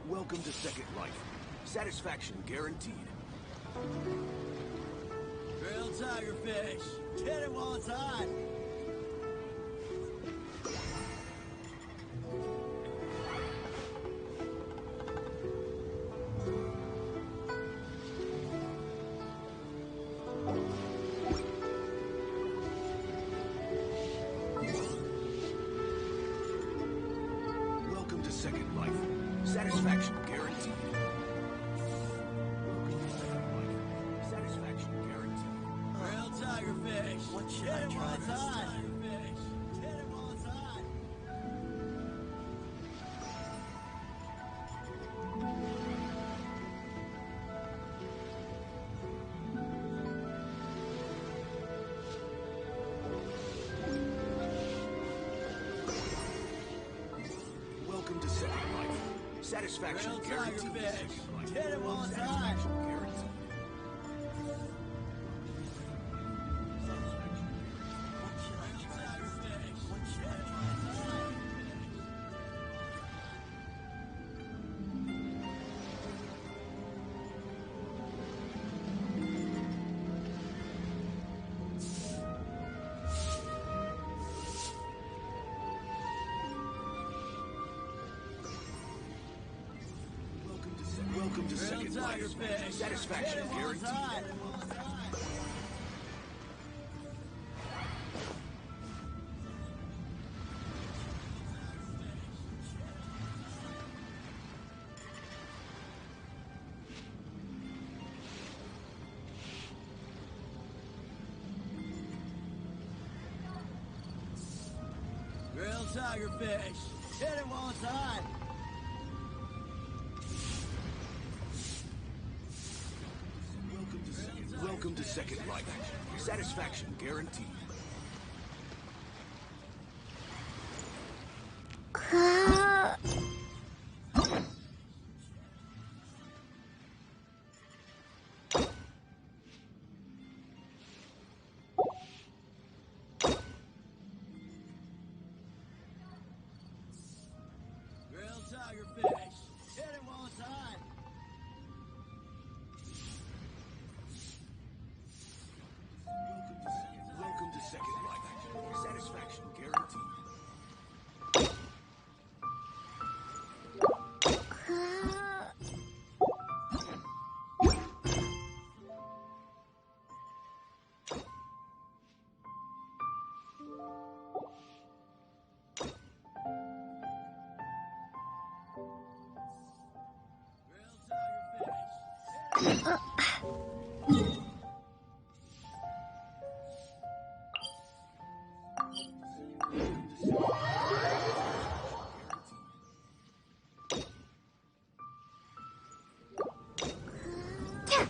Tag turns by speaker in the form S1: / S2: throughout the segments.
S1: Welcome to Second Life. Satisfaction guaranteed.
S2: Grilled tigerfish. Get it while it's hot.
S1: Welcome to Second Life. Satisfaction guaranteed. Welcome to Second Life. Satisfaction guaranteed.
S2: Grilled tigerfish.
S3: What should
S2: Get
S3: I
S2: it
S3: try
S2: while it's
S3: this
S2: hot.
S3: time?
S2: Tigerfish. Get it while it's hot.
S1: Welcome to Second Life. Satisfaction
S2: Grilled
S1: guaranteed.
S2: tigerfish.
S1: Second Life.
S2: Get it while it's hot.
S1: Satisfaction guaranteed.
S3: What should I
S2: Grilled
S3: try?
S2: tigerfish.
S3: What should I
S2: Get it
S3: try?
S2: while it's hot.
S1: Welcome to
S2: Grilled
S1: Second Life.
S2: tigerfish.
S1: Satisfaction
S2: Get it while it's
S1: guaranteed.
S2: hot. Grilled tigerfish. Get it while it's hot.
S1: Welcome to Second Life. Satisfaction guaranteed.
S2: Grilled tigerfish. Get it while it's hot.
S1: Welcome to Second Life. Satisfaction guaranteed.
S2: Grilled tigerfish. Get it.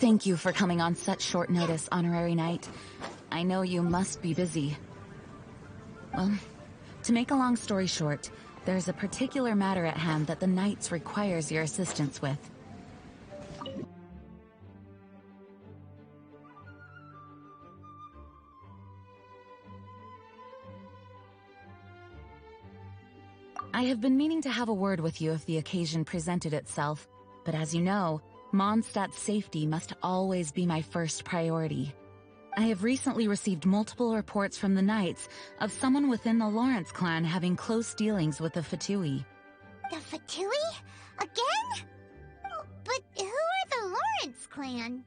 S4: Thank you for coming on such short notice, Honorary Knight. I know you must be busy. Well, to make a long story short, there's a particular matter at hand that the Knights requires your assistance with. I have been meaning to have a word with you if the occasion presented itself, but as you know, Mondstadt's safety must always be my first priority. I have recently received multiple reports from the Knights of someone within the Lawrence clan having close dealings with the Fatui.
S5: The Fatui? Again? But who are the Lawrence clan?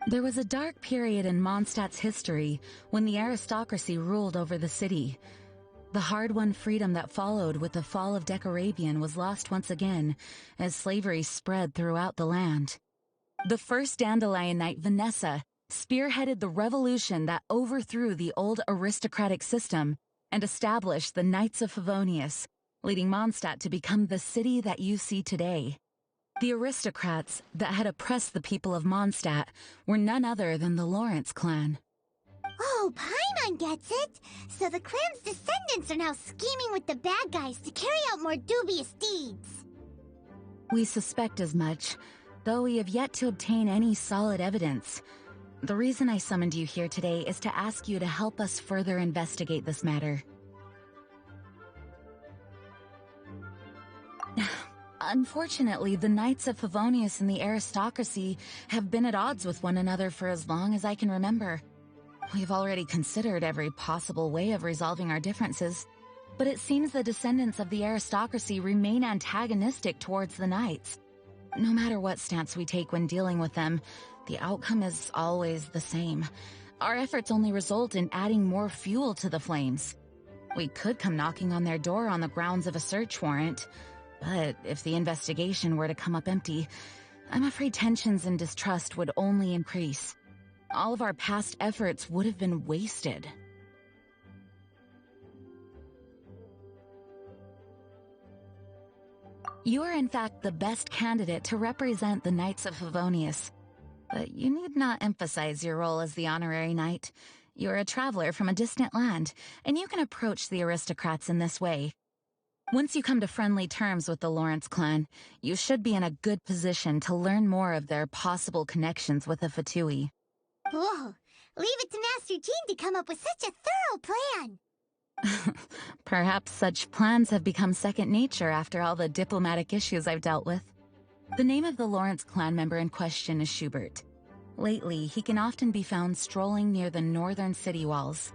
S4: There was a dark period in Mondstadt's history when the aristocracy ruled over the city. The hard-won freedom that followed with the fall of Decorabian was lost once again as slavery spread throughout the land. The first Dandelion Knight, Vanessa, spearheaded the revolution that overthrew the old aristocratic system and established the Knights of Favonius, leading Mondstadt to become the city that you see today. The aristocrats that had oppressed the people of Mondstadt were none other than the Lawrence clan.
S5: Oh, Paimon gets it! So the clan's descendants are now scheming with the bad guys to carry out more dubious deeds.
S4: We suspect as much, though we have yet to obtain any solid evidence. The reason I summoned you here today is to ask you to help us further investigate this matter. Unfortunately, the Knights of Favonius and the aristocracy have been at odds with one another for as long as I can remember. We've already considered every possible way of resolving our differences, but it seems the descendants of the aristocracy remain antagonistic towards the Knights. No matter what stance we take when dealing with them, the outcome is always the same. Our efforts only result in adding more fuel to the flames. We could come knocking on their door on the grounds of a search warrant, but if the investigation were to come up empty, I'm afraid tensions and distrust would only increase. All of our past efforts would have been wasted. You are in fact the best candidate to represent the Knights of Favonius. But you need not emphasize your role as the honorary knight. You're a traveler from a distant land, and you can approach the aristocrats in this way. Once you come to friendly terms with the Lawrence clan, you should be in a good position to learn more of their possible connections with the Fatui.
S5: Whoa, leave it to Master Jean to come up with such a thorough plan!
S4: Perhaps such plans have become second nature after all the diplomatic issues I've dealt with. The name of the Lawrence clan member in question is Schubert. Lately, he can often be found strolling near the northern city walls.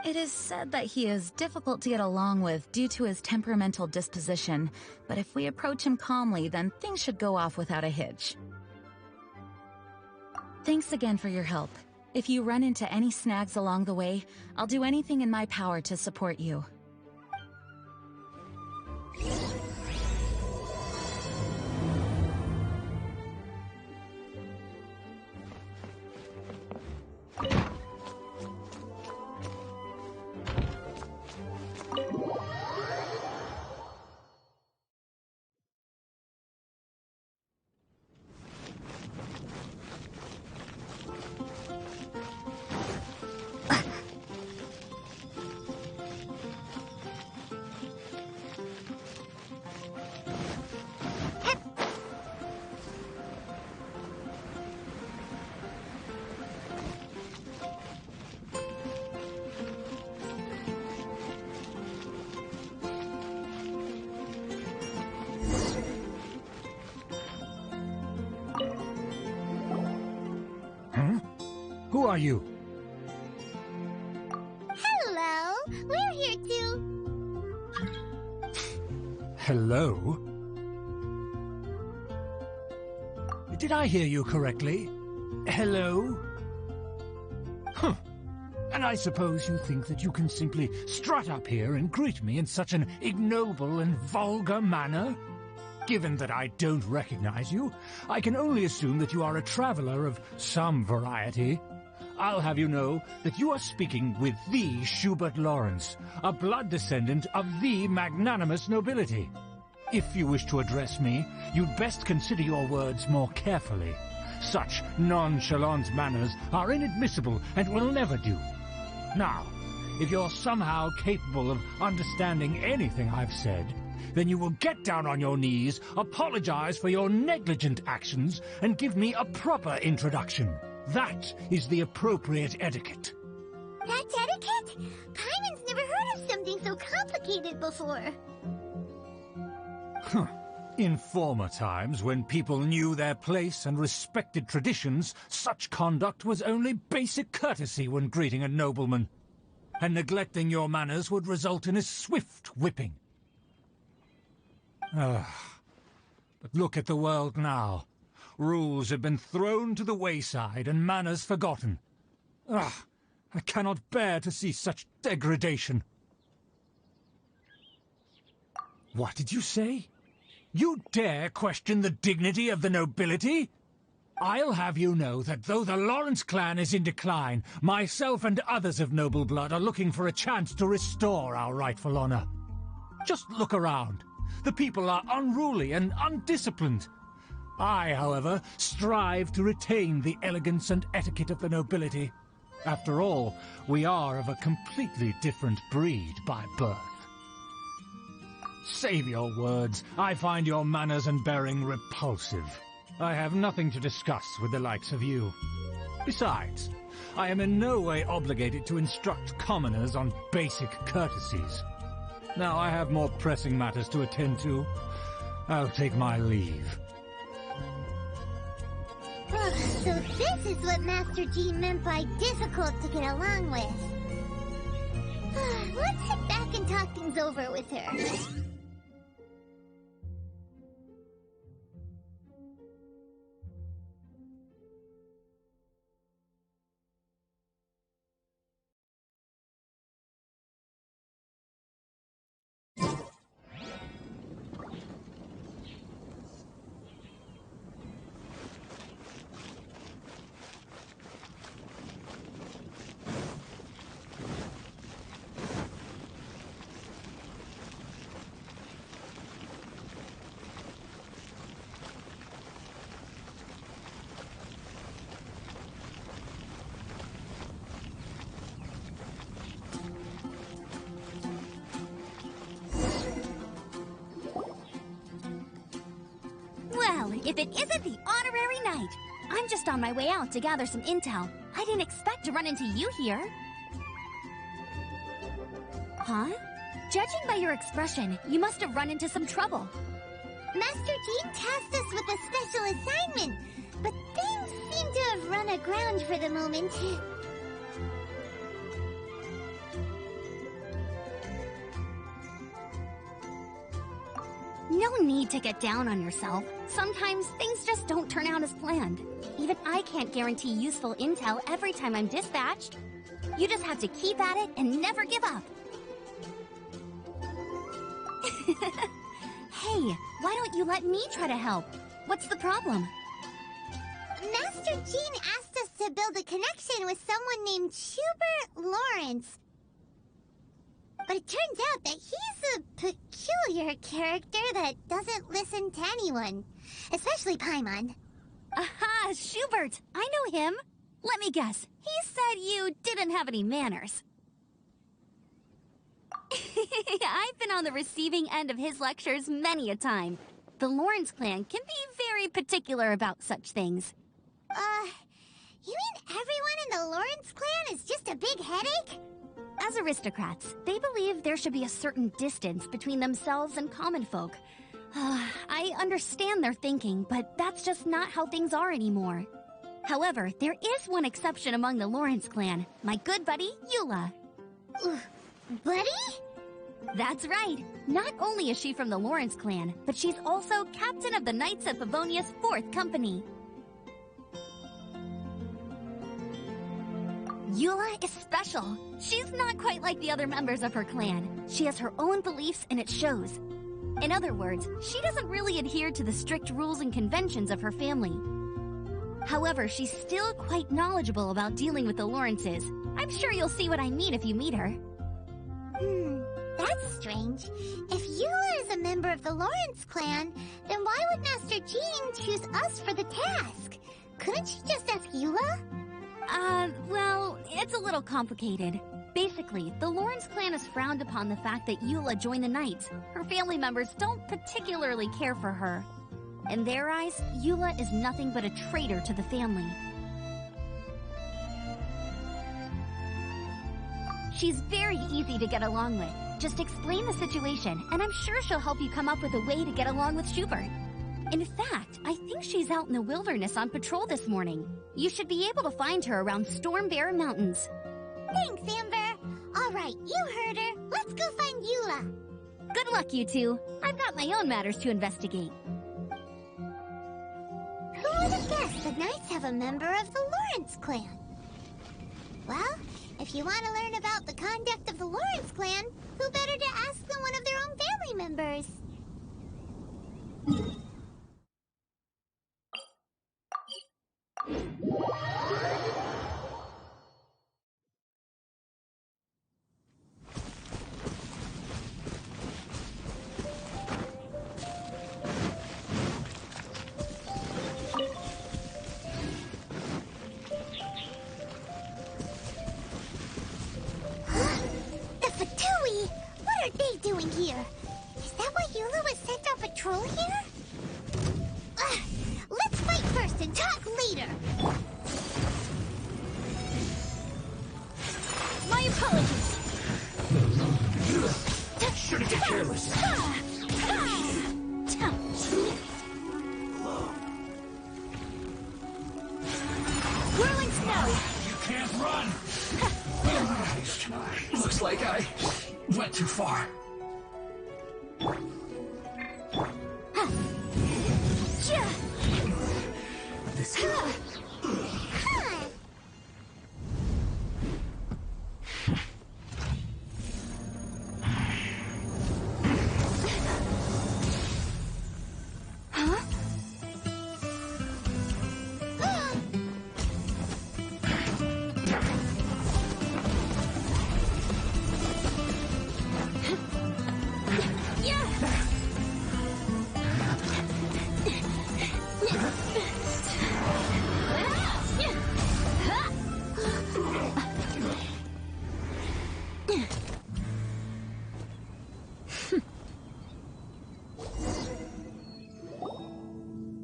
S4: It is said that he is difficult to get along with due to his temperamental disposition, but if we approach him calmly, then things should go off without a hitch. Thanks again for your help. If you run into any snags along the way, I'll do anything in my power to support you.
S6: Who are you?
S5: Hello! We're here to...
S6: Hello? Did I hear you correctly? Hello? Huh. And I suppose you think that you can simply strut up here and greet me in such an ignoble and vulgar manner? Given that I don't recognize you, I can only assume that you are a traveler of some variety. I'll have you know that you are speaking with the Schubert Lawrence, a blood descendant of the magnanimous nobility. If you wish to address me, you'd best consider your words more carefully. Such nonchalant manners are inadmissible and will never do. Now, if you're somehow capable of understanding anything I've said, then you will get down on your knees, apologize for your negligent actions, and give me a proper introduction. That is the appropriate etiquette.
S5: That's etiquette? Paimon's never heard of something so complicated before.
S6: Huh. In former times, when people knew their place and respected traditions, such conduct was only basic courtesy when greeting a nobleman. And neglecting your manners would result in a swift whipping. But look at the world now. Rules have been thrown to the wayside and manners forgotten. I cannot bear to see such degradation. What did you say? You dare question the dignity of the nobility? I'll have you know that though the Lawrence clan is in decline, myself and others of noble blood are looking for a chance to restore our rightful honor. Just look around. The people are unruly and undisciplined. I, however, strive to retain the elegance and etiquette of the nobility. After all, we are of a completely different breed by birth. Save your words. I find your manners and bearing repulsive. I have nothing to discuss with the likes of you. Besides, I am in no way obligated to instruct commoners on basic courtesies. Now I have more pressing matters to attend to. I'll take my leave.
S5: So this is what Master Jean meant by difficult to get along with. Let's sit back and talk things over with her.
S7: Well, if it isn't the honorary knight. I'm just on my way out to gather some intel. I didn't expect to run into you here. Huh? Judging by your expression, you must have run into some trouble.
S5: Master Jean tasked us with a special assignment, but things seem to have run aground for the moment.
S7: No need to get down on yourself. Sometimes things just don't turn out as planned. Even I can't guarantee useful intel every time I'm dispatched. You just have to keep at it and never give up. Hey, why don't you let me try to help? What's the problem?
S5: Master Jean asked us to build a connection with someone named Hubert Lawrence. But it turns out that he's a peculiar character that doesn't listen to anyone, especially Paimon.
S7: Aha, Schubert! I know him. Let me guess. He said you didn't have any manners. I've been on the receiving end of his lectures many a time. The Lawrence clan can be very particular about such things.
S5: You mean everyone in the Lawrence clan is just a big headache?
S7: As aristocrats, they believe there should be a certain distance between themselves and common folk. I understand their thinking, but that's just not how things are anymore. However, there is one exception among the Lawrence clan, my good buddy, Eula.
S5: Buddy?
S7: That's right. Not only is she from the Lawrence clan, but she's also captain of the Knights of Favonia's 4th Company. Eula is special. She's not quite like the other members of her clan. She has her own beliefs and it shows. In other words, she doesn't really adhere to the strict rules and conventions of her family. However, she's still quite knowledgeable about dealing with the Lawrences. I'm sure you'll see what I mean if you meet her.
S5: That's strange. If Eula is a member of the Lawrence clan, then why would Master Jean choose us for the task? Couldn't she just ask Eula?
S7: Well, it's a little complicated. Basically, the Lawrence clan has frowned upon the fact that Eula joined the Knights. Her family members don't particularly care for her. In their eyes, Eula is nothing but a traitor to the family. She's very easy to get along with. Just explain the situation, and I'm sure she'll help you come up with a way to get along with Schubert. In fact, I think she's out in the wilderness on patrol this morning. You should be able to find her around Storm Bear Mountains.
S5: Thanks, Amber. All right, you heard her. Let's go find Eula.
S7: Good luck, you two. I've got my own matters to investigate.
S5: Who would have guessed the Knights have a member of the Lawrence clan? Well, if you want to learn about the conduct of the Lawrence clan, who better to ask than one of their own family members? here. Is that why Eula was sent on patrol here? Let's fight first and talk later.
S7: My apologies.
S6: Shouldn't get careless.
S7: Whirling snow.
S6: You can't run! Looks like I went too far. This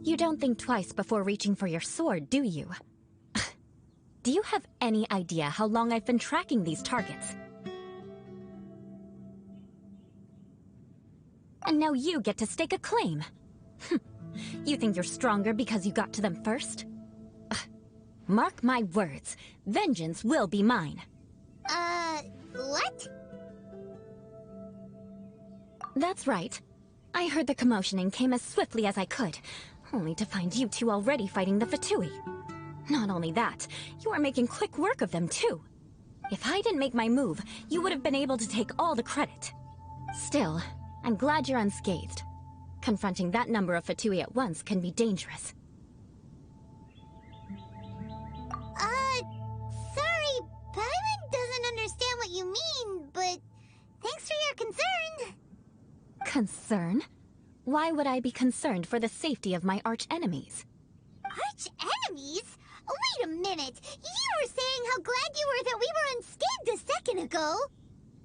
S7: You don't think twice before reaching for your sword, do you? Do you have any idea how long I've been tracking these targets? And now you get to stake a claim. You think you're stronger because you got to them first? Mark my words, vengeance will be mine.
S5: What?
S7: That's right. I heard the commotion and came as swiftly as I could, only to find you two already fighting the Fatui. Not only that, you are making quick work of them too. If I didn't make my move, you would have been able to take all the credit. Still, I'm glad you're unscathed. Confronting that number of Fatui at once can be dangerous.
S5: Sorry, Paimon doesn't understand what you mean, but thanks for your concern.
S7: Concern? Why would I be concerned for the safety of my arch-enemies?
S5: Arch-enemies? Wait a minute! You were saying how glad you were that we were unscathed a second ago!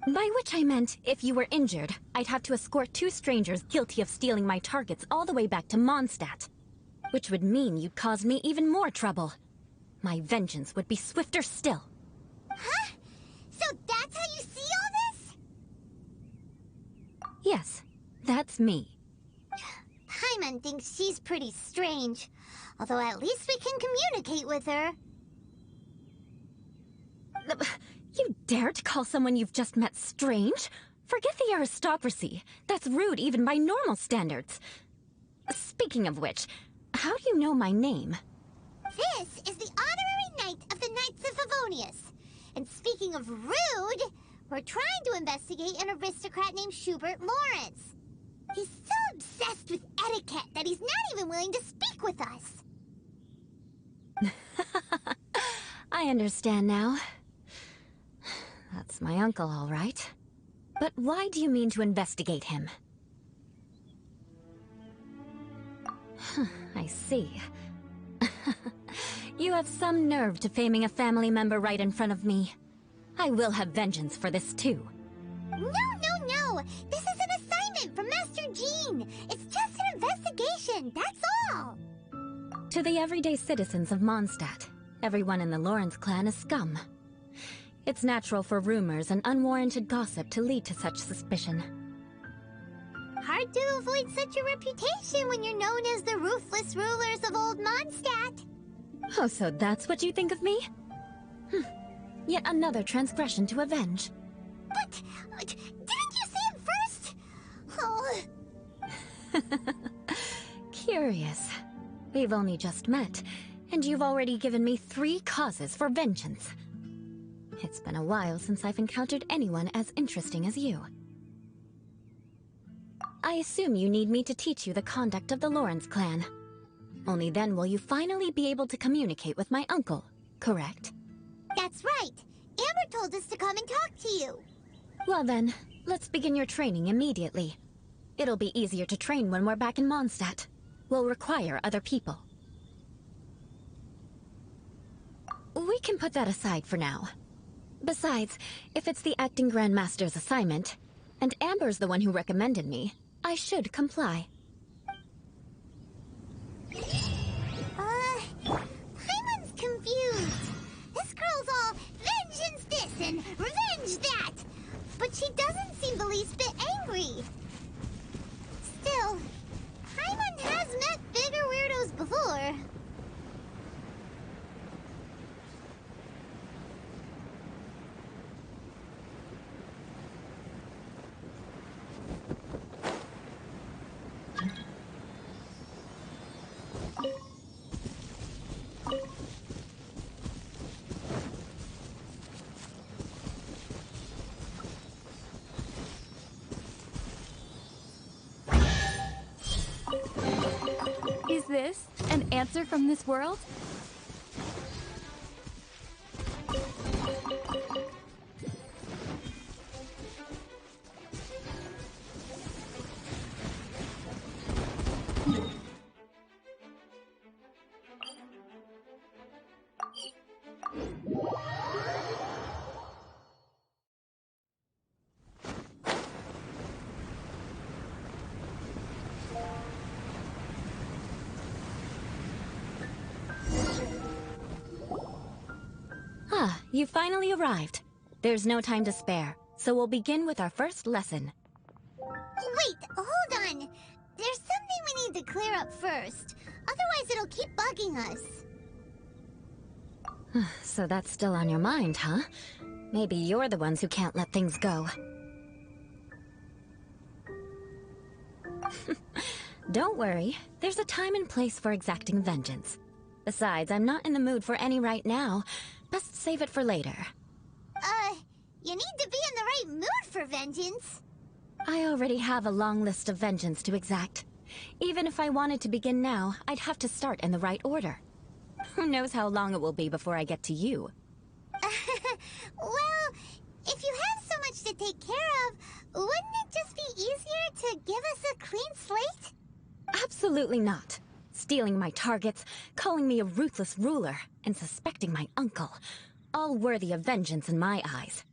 S7: By which I meant, if you were injured, I'd have to escort two strangers guilty of stealing my targets all the way back to Mondstadt. Which would mean you'd cause me even more trouble. My vengeance would be swifter still.
S5: Huh? So that's how you see all this?
S7: Yes, that's me.
S5: Paimon thinks she's pretty strange. Although at least we can communicate with her.
S7: You dare to call someone you've just met strange? Forget the aristocracy. That's rude even by normal standards. Speaking of which, how do you know my name?
S5: This is the honorary knight of the Knights of Favonius. And speaking of rude, we're trying to investigate an aristocrat named Schubert Lawrence. He's so obsessed with etiquette that he's not even willing to speak with us.
S7: I understand now. That's my uncle, all right. But why do you mean to investigate him? I see. You have some nerve to faming a family member right in front of me. I will have vengeance for this too.
S5: No! This is an assignment from Master Jean. It's just an investigation, that's all.
S7: To the everyday citizens of Mondstadt, everyone in the Lawrence clan is scum. It's natural for rumors and unwarranted gossip to lead to such suspicion.
S5: Hard to avoid such a reputation when you're known as the ruthless rulers of old Mondstadt.
S7: Oh, so that's what you think of me? Yet another transgression to avenge.
S5: But, didn't you say it first? Oh.
S7: Curious. We've only just met, and you've already given me 3 causes for vengeance. It's been a while since I've encountered anyone as interesting as you. I assume you need me to teach you the conduct of the Lawrence clan. Only then will you finally be able to communicate with my uncle, correct?
S5: That's right. Amber told us to come and talk to you.
S7: Well then, let's begin your training immediately. It'll be easier to train when we're back in Mondstadt. We'll require other people. We can put that aside for now. Besides, if it's the acting Grandmaster's assignment, And Amber's the one who recommended me. I should comply.
S5: Paimon's confused. This girl's all vengeance this and revenge that. But she doesn't seem the least bit angry. Still, Paimon has met bigger weirdos before.
S7: Is this an answer from this world? You finally arrived. There's no time to spare, so we'll begin with our first lesson.
S5: Wait, hold on. There's something we need to clear up first. Otherwise it'll keep bugging us.
S7: So that's still on your mind, huh? Maybe you're the ones who can't let things go. Don't worry, there's a time and place for exacting vengeance. Besides, I'm not in the mood for any right now. Best save it for later.
S5: You need to be in the right mood for vengeance.
S7: I already have a long list of vengeance to exact. Even if I wanted to begin now, I'd have to start in the right order. Who knows how long it will be before I get to you?
S5: Well, if you have so much to take care of, wouldn't it just be easier to give us a clean slate?
S7: Absolutely not. Stealing my targets, calling me a ruthless ruler, and suspecting my uncle. All worthy of vengeance in my eyes.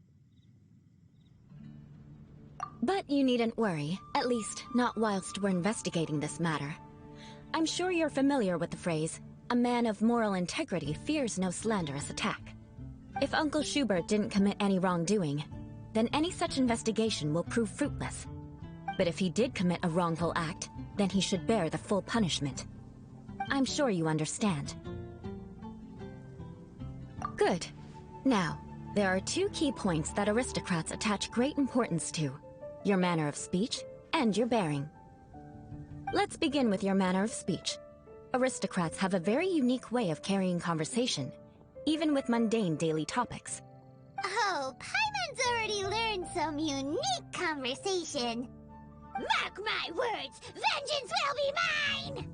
S7: But you needn't worry, at least not whilst we're investigating this matter. I'm sure you're familiar with the phrase, a man of moral integrity fears no slanderous attack. If Uncle Schubert didn't commit any wrongdoing, then any such investigation will prove fruitless. But if he did commit a wrongful act, then he should bear the full punishment. I'm sure you understand. Good. Now, there are two key points that aristocrats attach great importance to. Your manner of speech and your bearing. Let's begin with your manner of speech. Aristocrats have a very unique way of carrying conversation, even with mundane daily topics.
S5: Oh, Paimon's already learned some unique conversation. Mark my words, vengeance will be mine!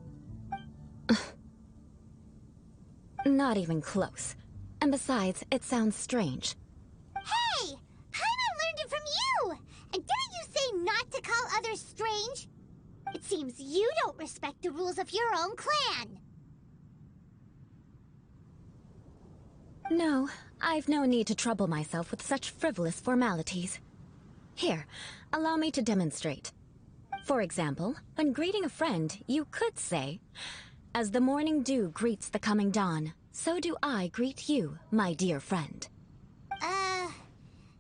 S7: Not even close. And besides, it sounds strange.
S5: Hey! Paimon learned it from you! And didn't you say not to call others strange? It seems you don't respect the rules of your own clan.
S7: No, I've no need to trouble myself with such frivolous formalities. Here, allow me to demonstrate. For example, when greeting a friend, you could say, "As the morning dew greets the coming dawn, so do I greet you, my dear friend."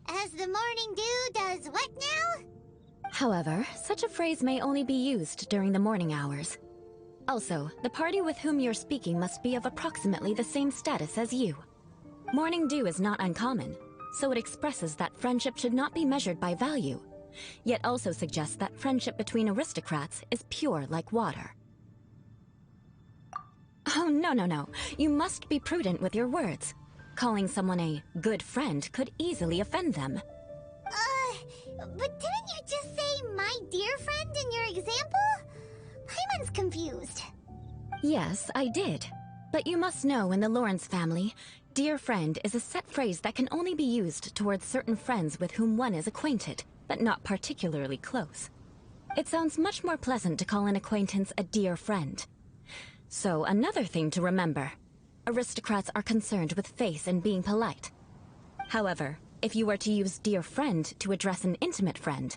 S5: As the morning dew does what now?
S7: However, such a phrase may only be used during the morning hours. Also, the party with whom you're speaking must be of approximately the same status as you. Morning dew is not uncommon, so it expresses that friendship should not be measured by value, yet also suggests that friendship between aristocrats is pure like water. Oh, no. You must be prudent with your words. Calling someone a good friend could easily offend them.
S5: But didn't you just say my dear friend in your example? Paimon's confused.
S7: Yes, I did. But you must know in the Lawrence family, dear friend is a set phrase that can only be used towards certain friends with whom one is acquainted, but not particularly close. It sounds much more pleasant to call an acquaintance a dear friend. So, another thing to remember. Aristocrats are concerned with face and being polite. However, if you were to use dear friend to address an intimate friend,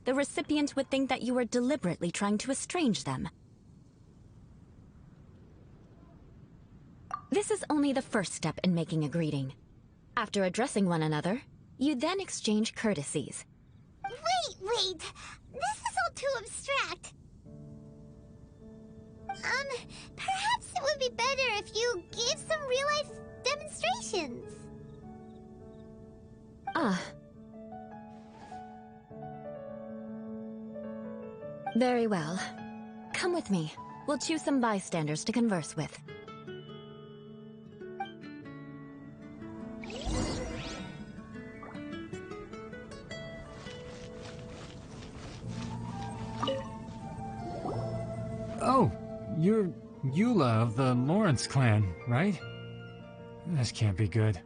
S4: the recipient would think that you were deliberately trying to estrange them. This is only the first step in making a greeting. After addressing one another, you then exchange courtesies.
S5: Wait! This is all too abstract. Perhaps it would be better if you gave some real-life demonstrations.
S4: Very well. Come with me. We'll choose some bystanders to converse with.
S6: Oh, you're Eula of the Lawrence clan, right? This can't be good.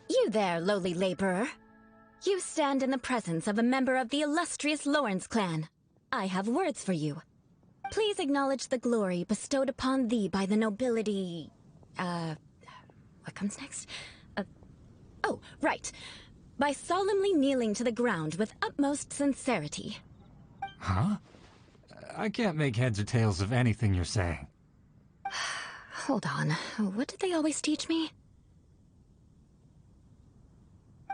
S4: You there, lowly laborer. You stand in the presence of a member of the illustrious Lawrence clan. I have words for you. Please acknowledge the glory bestowed upon thee by the nobility... what comes next? Oh, right. By solemnly kneeling to the ground with utmost sincerity.
S6: Huh? I can't make heads or tails of anything you're saying.
S4: Hold on. What did they always teach me?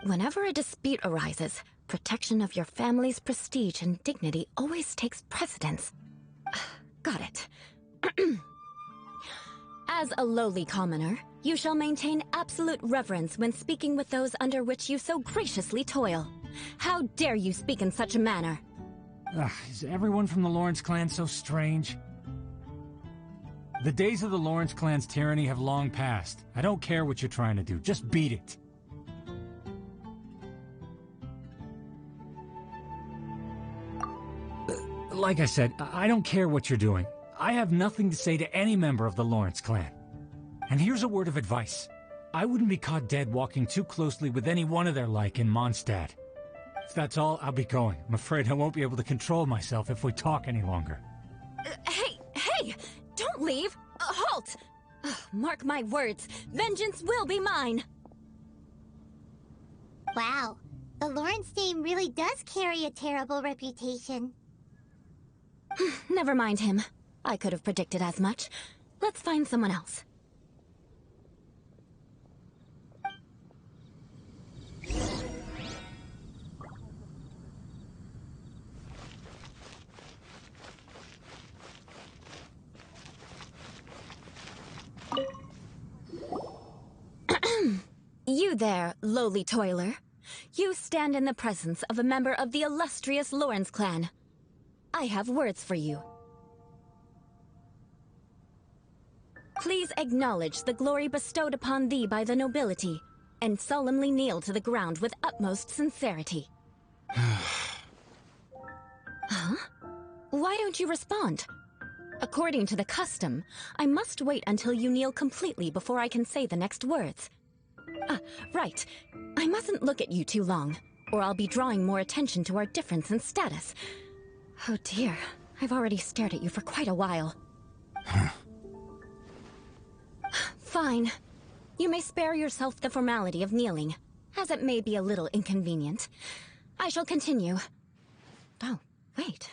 S4: Whenever a dispute arises, protection of your family's prestige and dignity always takes precedence. Got it. As a lowly commoner, you shall maintain absolute reverence when speaking with those under which you so graciously toil. How dare you speak in such a manner?
S6: Is everyone from the Lawrence clan so strange? The days of the Lawrence clan's tyranny have long passed. I don't care what you're trying to do, just beat it. Like I said, I don't care what you're doing. I have nothing to say to any member of the Lawrence clan. And here's a word of advice. I wouldn't be caught dead walking too closely with any one of their like in Mondstadt. If that's all, I'll be going. I'm afraid I won't be able to control myself if we talk any longer.
S4: Hey! Don't leave! Halt! Mark my words, vengeance will be mine!
S5: Wow, the Lawrence name really does carry a terrible reputation.
S4: Never mind him. I could have predicted as much. Let's find someone else. You there, lowly toiler. You stand in the presence of a member of the illustrious Lawrence clan. I have words for you. Please acknowledge the glory bestowed upon thee by the nobility, and solemnly kneel to the ground with utmost sincerity. Huh? Why don't you respond? According to the custom, I must wait until you kneel completely before I can say the next words. Right. I mustn't look at you too long, or I'll be drawing more attention to our difference in status. Oh dear, I've already stared at you for quite a while. Fine. You may spare yourself the formality of kneeling, as it may be a little inconvenient. I shall continue. Oh, wait.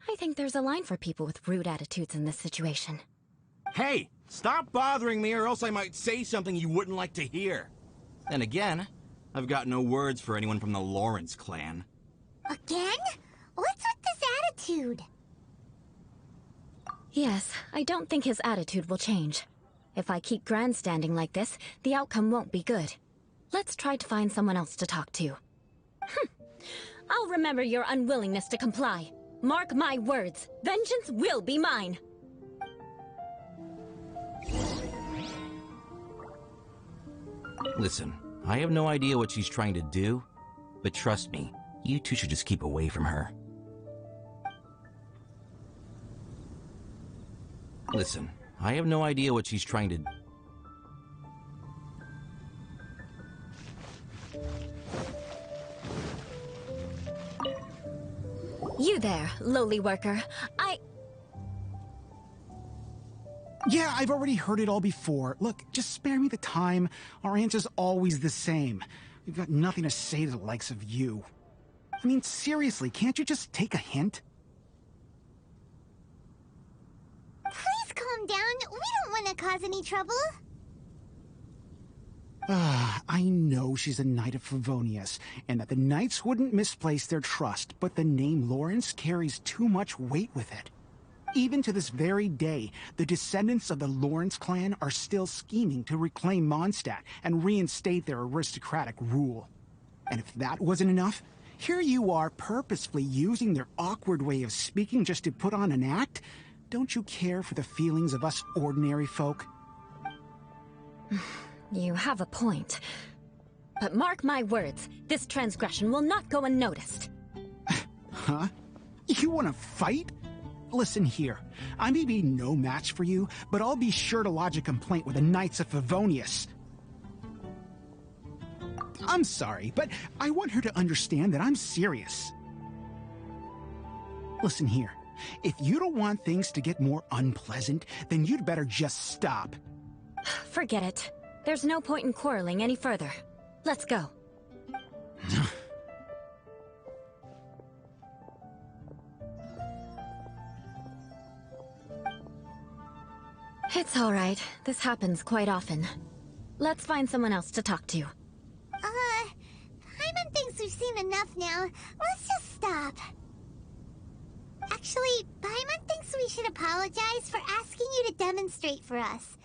S4: I think there's a line for people with rude attitudes in this situation.
S1: Hey, stop bothering me or else I might say something you wouldn't like to hear. Then again, I've got no words for anyone from the Lawrence clan.
S5: Again? What's with this attitude?
S4: Yes, I don't think his attitude will change. If I keep grandstanding like this, the outcome won't be good. Let's try to find someone else to talk to. I'll remember your unwillingness to comply. Mark my words, vengeance will be mine!
S1: Listen, I have no idea what she's trying to do, but trust me, you two should just keep away from her. Listen, I have no idea what she's trying to...
S4: You there, lowly worker.
S8: Yeah, I've already heard it all before. Look, just spare me the time. Our answer's always the same. We've got nothing to say to the likes of you. I mean, seriously, can't you just take a hint?
S5: Please calm down. We don't want to cause any trouble.
S8: I know she's a Knight of Favonius, and that the Knights wouldn't misplace their trust, but the name Lawrence carries too much weight with it. Even to this very day, the descendants of the Lawrence clan are still scheming to reclaim Mondstadt and reinstate their aristocratic rule. And if that wasn't enough, here you are purposefully using their awkward way of speaking just to put on an act? Don't you care for the feelings of us ordinary folk?
S9: You have a point. But mark my words, this transgression will not go unnoticed.
S8: Huh? You want to fight? Listen here, I may be no match for you, but I'll be sure to lodge a complaint with the Knights of Favonius. I'm sorry, but I want her to understand that I'm serious. Listen here, if you don't want things to get more unpleasant, then you'd better just stop.
S9: Forget it. There's no point in quarreling any further. Let's go. It's all right. This happens quite often. Let's find someone else to talk to.
S5: Paimon thinks we've seen enough now. Let's just stop. Actually, Paimon thinks we should apologize for asking you to demonstrate for us.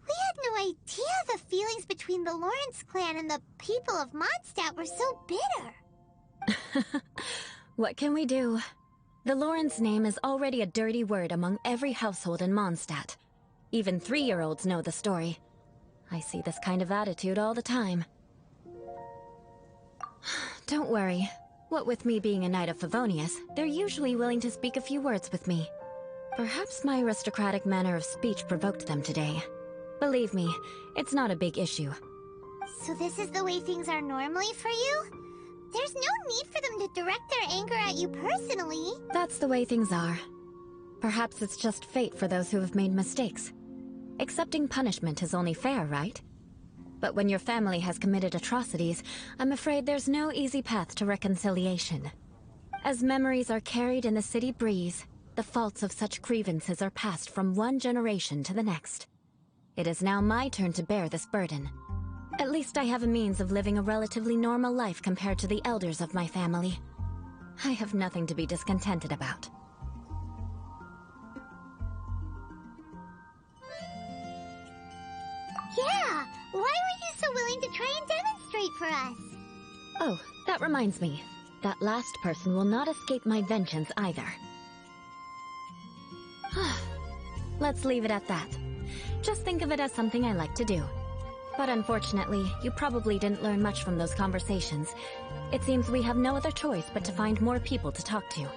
S5: We had no idea the feelings between the Lawrence clan and the people of Mondstadt were so bitter.
S9: What can we do? The Lawrence name is already a dirty word among every household in Mondstadt. Even 3-year-olds know the story. I see this kind of attitude all the time. Don't worry. What with me being a Knight of Favonius, they're usually willing to speak a few words with me. Perhaps my aristocratic manner of speech provoked them today. Believe me, it's not a big issue.
S5: So this is the way things are normally for you? There's no need for them to direct their anger at you personally.
S9: That's the way things are. Perhaps it's just fate for those who have made mistakes. Accepting punishment is only fair, right? But when your family has committed atrocities, I'm afraid there's no easy path to reconciliation. As memories are carried in the city breeze, the faults of such grievances are passed from one generation to the next. It is now my turn to bear this burden. At least I have a means of living a relatively normal life compared to the elders of my family. I have nothing to be discontented about.
S5: Yeah! Why were you so willing to try and demonstrate for us?
S9: Oh, that reminds me. That last person will not escape my vengeance either. Let's leave it at that. Just think of it as something I like to do. But unfortunately, you probably didn't learn much from those conversations. It seems we have no other choice but to find more people to talk to.
S5: No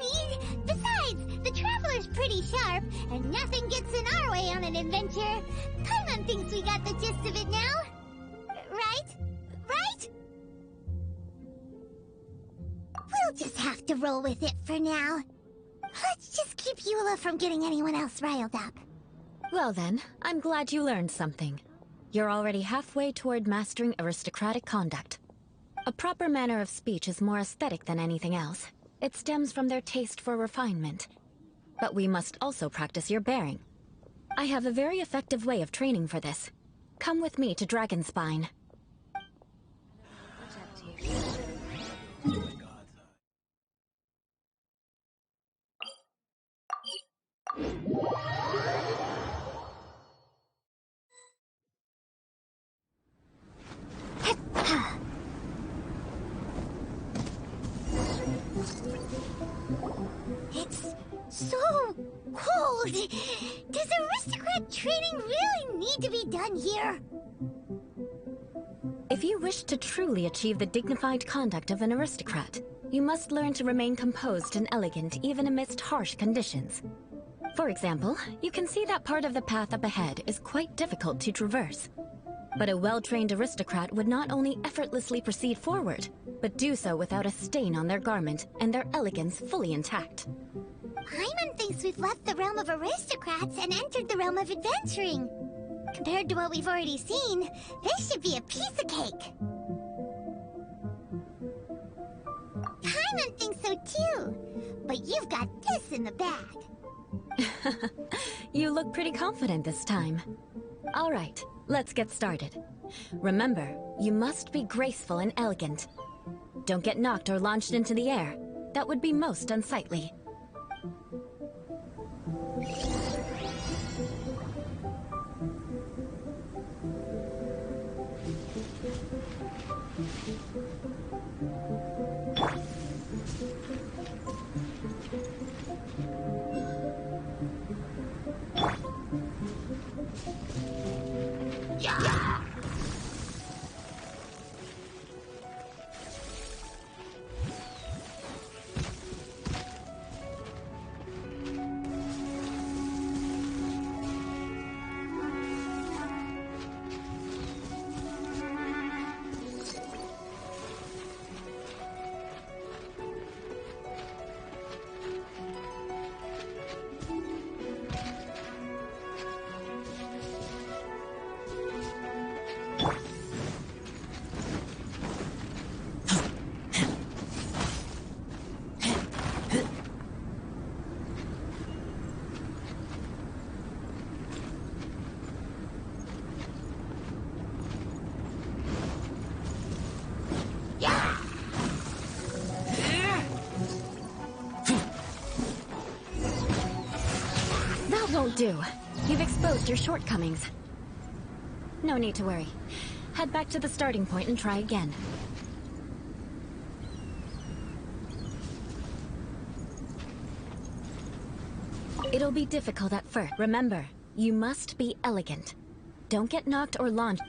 S5: need! Besides, the Traveler's pretty sharp, and nothing gets in our way on an adventure. Paimon thinks we got the gist of it now. Right? Right? We'll just have to roll with it for now. Let's just keep Eula from getting anyone else riled up.
S9: Well then, I'm glad you learned something. You're already halfway toward mastering aristocratic conduct. A proper manner of speech is more aesthetic than anything else. It stems from their taste for refinement. But we must also practice your bearing. I have a very effective way of training for this. Come with me to Dragonspine.
S5: It's so cold. Does aristocrat training really need to be done here?
S9: If you wish to truly achieve the dignified conduct of an aristocrat, you must learn to remain composed and elegant even amidst harsh conditions. For example, you can see that part of the path up ahead is quite difficult to traverse. But a well-trained aristocrat would not only effortlessly proceed forward, but do so without a stain on their garment and their elegance fully intact.
S5: Paimon thinks we've left the realm of aristocrats and entered the realm of adventuring. Compared to what we've already seen, this should be a piece of cake. Paimon thinks so too, but you've got this in the bag.
S9: You look pretty confident this time. All right, let's get started. Remember, you must be graceful and elegant. Don't get knocked or launched into the air. That would be most unsightly. Won't do. You've exposed your shortcomings. No need to worry. Head back to the starting point and try again. It'll be difficult at first. Remember, you must be elegant. Don't get knocked or launched.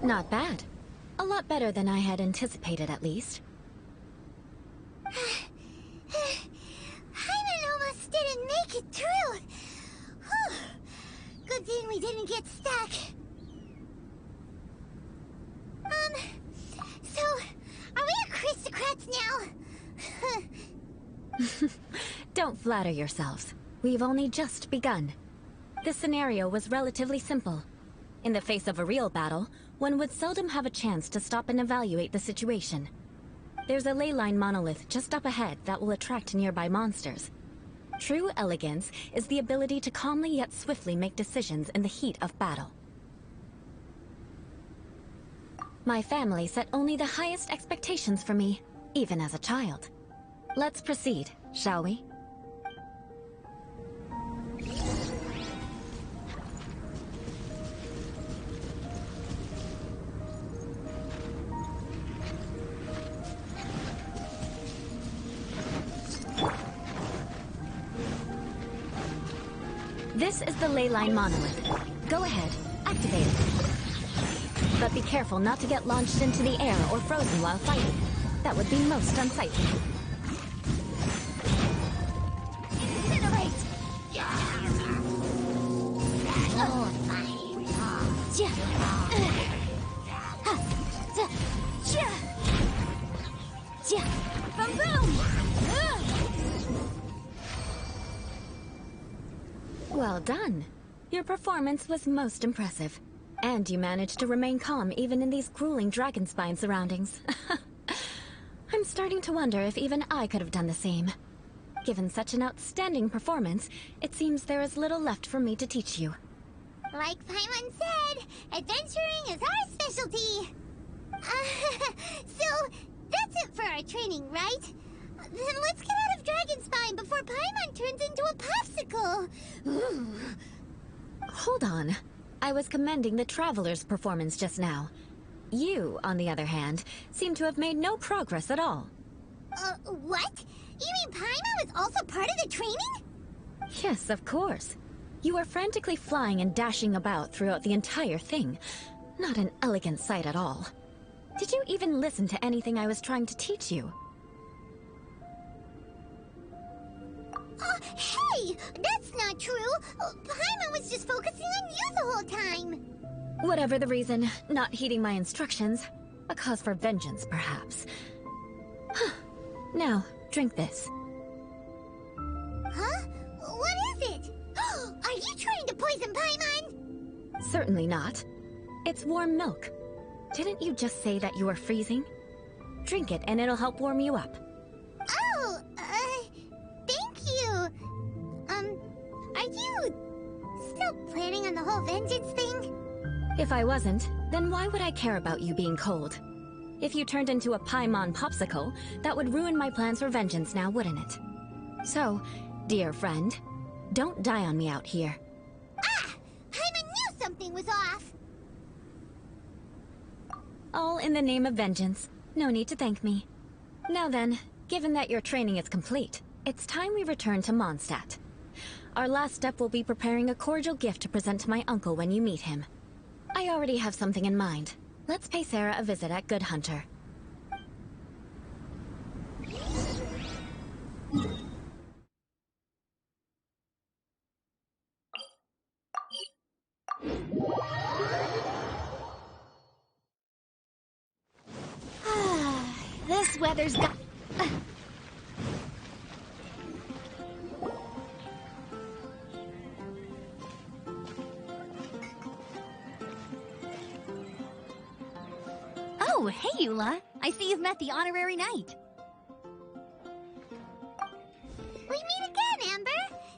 S9: Not bad. A lot better than I had anticipated, at least.
S5: Paimon almost didn't make it through. Whew. Good thing we didn't get stuck. So, are we aristocrats now?
S9: Don't flatter yourselves. We've only just begun. This scenario was relatively simple. In the face of a real battle, one would seldom have a chance to stop and evaluate the situation. There's a ley line monolith just up ahead that will attract nearby monsters. True elegance is the ability to calmly yet swiftly make decisions in the heat of battle. My family set only the highest expectations for me, even as a child. Let's proceed, shall we? This is the ley line monolith. Go ahead, activate it. But be careful not to get launched into the air or frozen while fighting. That would be most unsightly. Well done. Your performance was most impressive. And you managed to remain calm even in these grueling dragon spine surroundings. I'm starting to wonder if even I could have done the same. Given such an outstanding performance, it seems there is little left for me to teach you.
S5: Like Paimon said, adventuring is our specialty. So, that's it for our training, right? Then let's get out of dragon spine before Paimon turns into a popsicle. Ooh.
S9: Hold on. I was commending the Traveler's performance just now. You, on the other hand, seem to have made no progress at all.
S5: What? You mean Paimon was also part of the training?
S9: Yes, of course. You were frantically flying and dashing about throughout the entire thing. Not an elegant sight at all. Did you even listen to anything I was trying to teach you?
S5: Hey! That's not true! Paimon was just focusing on you the whole time!
S9: Whatever the reason, not heeding my instructions. A cause for vengeance, perhaps. Now, drink this.
S5: Huh? What is it? Are you trying to poison Paimon?
S9: Certainly not. It's warm milk. Didn't you just say that you were freezing? Drink it and it'll help warm you up.
S5: Oh, thank you. Are you still planning on the whole vengeance thing?
S9: If I wasn't, then why would I care about you being cold? If you turned into a Paimon popsicle, that would ruin my plans for vengeance now, wouldn't it? So, dear friend, don't die on me out here.
S5: Ah! Paimon knew something was off!
S9: All in the name of vengeance. No need to thank me. Now then, given that your training is complete, it's time we return to Mondstadt. Our last step will be preparing a cordial gift to present to my uncle when you meet him. I already have something in mind. Let's pay Sarah a visit at Good Hunter.
S7: This weather's got... Oh, hey, Eula. I see you've met the honorary knight.
S5: We meet again, Amber!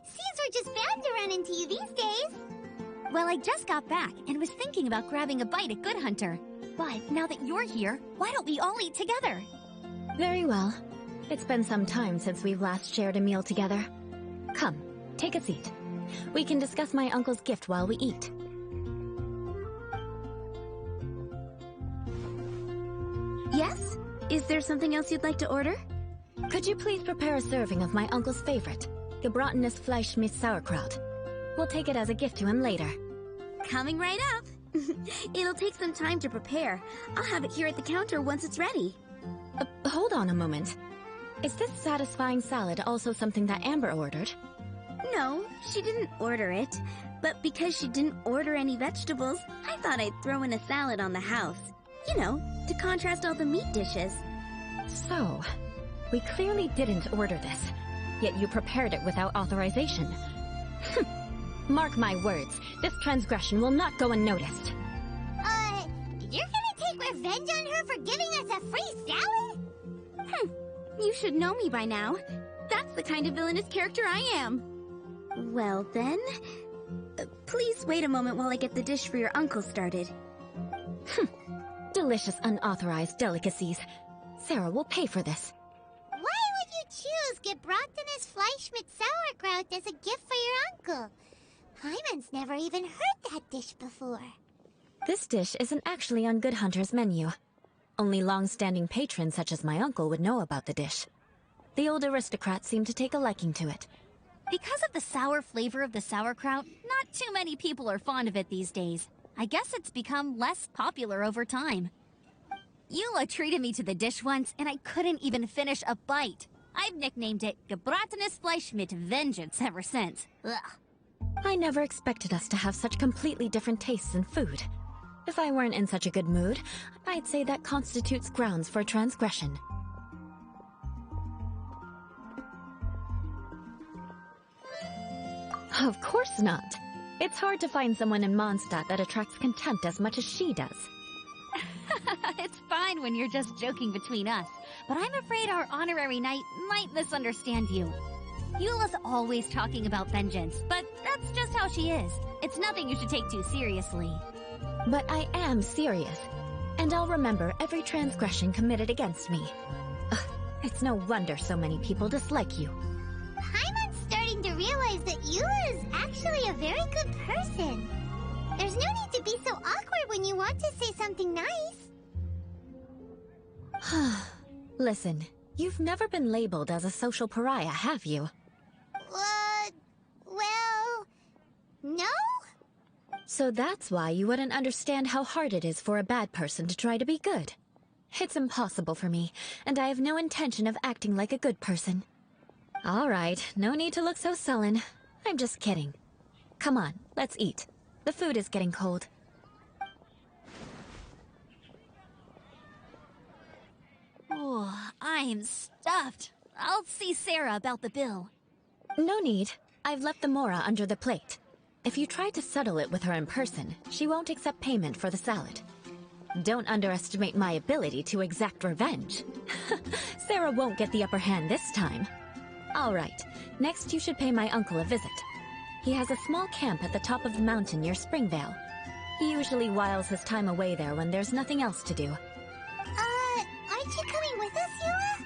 S5: Seems we're just bound to run into you these days.
S7: Well, I just got back and was thinking about grabbing a bite at Good Hunter. But now that you're here, why don't we all eat together?
S9: Very well. It's been some time since we've last shared a meal together. Come, take a seat. We can discuss my uncle's gift while we eat.
S7: Yes? Is there something else you'd like to order?
S9: Could you please prepare a serving of my uncle's favorite, gebratenes Fleisch mit Sauerkraut? We'll take it as a gift to him later.
S7: Coming right up. It'll take some time to prepare. I'll have it here at the counter once it's ready.
S9: Hold on a moment. Is this satisfying salad also something that Amber ordered?
S10: No, she didn't order it. But because she didn't order any vegetables, I thought I'd throw in a salad on the house. You know, to contrast all the meat dishes.
S9: So, we clearly didn't order this, yet you prepared it without authorization. Mark my words, this transgression will not go unnoticed.
S5: You're gonna take revenge on her for giving us a free salad?
S10: You should know me by now. That's the kind of villainous character I am. Well then, please wait a moment while I get the dish for your uncle started.
S9: Delicious unauthorized delicacies. Sarah will pay for this.
S5: Why would you choose gebratenes Fleisch mit Sauerkraut as a gift for your uncle? Paimon's never even heard that dish before.
S9: This dish isn't actually on Good Hunter's menu. Only long-standing patrons such as my uncle would know about the dish. The old aristocrats seem to take a liking to it.
S7: Because of the sour flavor of the sauerkraut, not too many people are fond of it these days. I guess it's become less popular over time. Eula treated me to the dish once, and I couldn't even finish a bite. I've nicknamed it gebratenes Fleisch mit Vengeance ever since. Ugh.
S9: I never expected us to have such completely different tastes in food. If I weren't in such a good mood, I'd say that constitutes grounds for transgression. Of course not. It's hard to find someone in Mondstadt that attracts contempt as much as she does.
S7: It's fine when you're just joking between us, but I'm afraid our honorary knight might misunderstand you. Eula's always talking about vengeance, but that's just how she is. It's nothing you should take too seriously.
S9: But I am serious, and I'll remember every transgression committed against me. It's no wonder so many people dislike you.
S5: Paimon's starting to realize that Eula is actually a very good person. There's no need to be so awkward when you want to say something nice.
S9: Listen, you've never been labeled as a social pariah, have you?
S5: Well, no?
S9: So that's why you wouldn't understand how hard it is for a bad person to try to be good. It's impossible for me, and I have no intention of acting like a good person. All right, no need to look so sullen. I'm just kidding. Come on, let's eat. The food is getting cold.
S7: Oh, I'm stuffed. I'll see Sarah about the bill.
S9: No need. I've left the mora under the plate. If you try to settle it with her in person, she won't accept payment for the salad. Don't underestimate my ability to exact revenge. Sarah won't get the upper hand this time. All right, next you should pay my uncle a visit. He has a small camp at the top of the mountain near Springvale. He usually whiles his time away there when there's nothing else to do.
S5: Aren't you coming with us, Eula?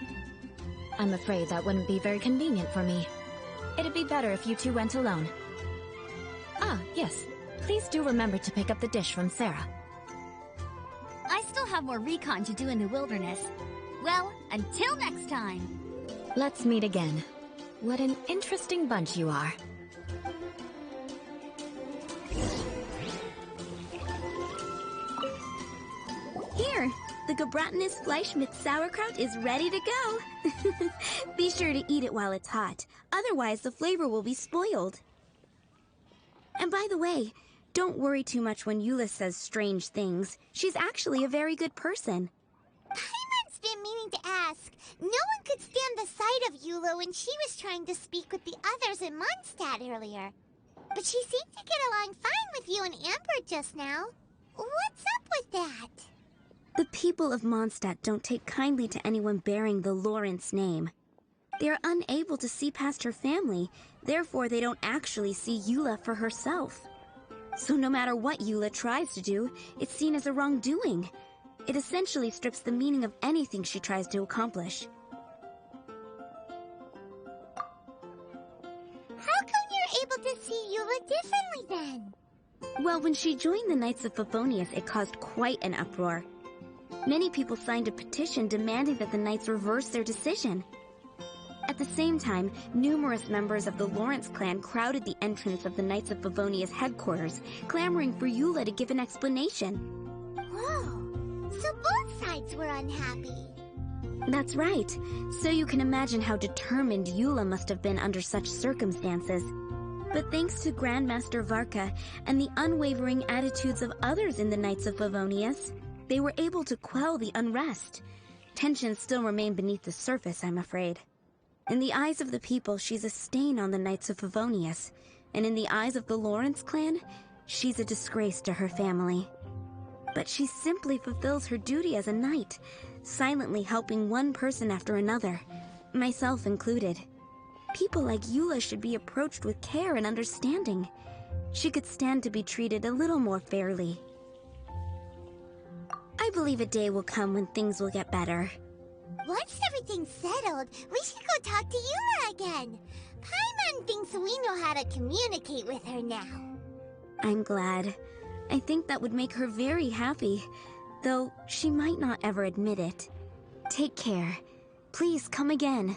S9: I'm afraid that wouldn't be very convenient for me. It'd be better if you two went alone. Ah, yes. Please do remember to pick up the dish from Sarah.
S7: I still have more recon to do in the wilderness. Well, until next time.
S9: Let's meet again. What an interesting bunch you are.
S10: Here, the Gebratenes Fleischmitz sauerkraut is ready to go. Be sure to eat it while it's hot, otherwise the flavor will be spoiled. And by the way, don't worry too much when Eula says strange things. She's actually a very good person.
S5: Paimon's been meaning to ask. No one could stand the sight of Eula when she was trying to speak with the others in Mondstadt earlier. But she seemed to get along fine with you and Amber just now. What's up with that?
S10: The people of Mondstadt don't take kindly to anyone bearing the Lawrence name. They are unable to see past her family, therefore they don't actually see Eula for herself. So no matter what Eula tries to do, it's seen as a wrongdoing. It essentially strips the meaning of anything she tries to accomplish.
S5: How come you're able to see Eula differently then?
S10: Well, when she joined the Knights of Favonius, it caused quite an uproar. Many people signed a petition demanding that the Knights reverse their decision. At the same time, numerous members of the Lawrence clan crowded the entrance of the Knights of Favonius headquarters, clamoring for Eula to give an explanation.
S5: Whoa, so both sides were unhappy.
S10: That's right. So you can imagine how determined Eula must have been under such circumstances. But thanks to Grandmaster Varka and the unwavering attitudes of others in the Knights of Favonius, they were able to quell the unrest. Tensions still remain beneath the surface, I'm afraid. In the eyes of the people, she's a stain on the Knights of Favonius, and in the eyes of the Lawrence clan, she's a disgrace to her family. But she simply fulfills her duty as a knight, silently helping one person after another, myself included. People like Eula should be approached with care and understanding. She could stand to be treated a little more fairly. I believe a day will come when things will get better.
S5: Once everything's settled, we should go talk to Eula again. Paimon thinks we know how to communicate with her now.
S10: I'm glad. I think that would make her very happy, though she might not ever admit it. Take care. Please come again.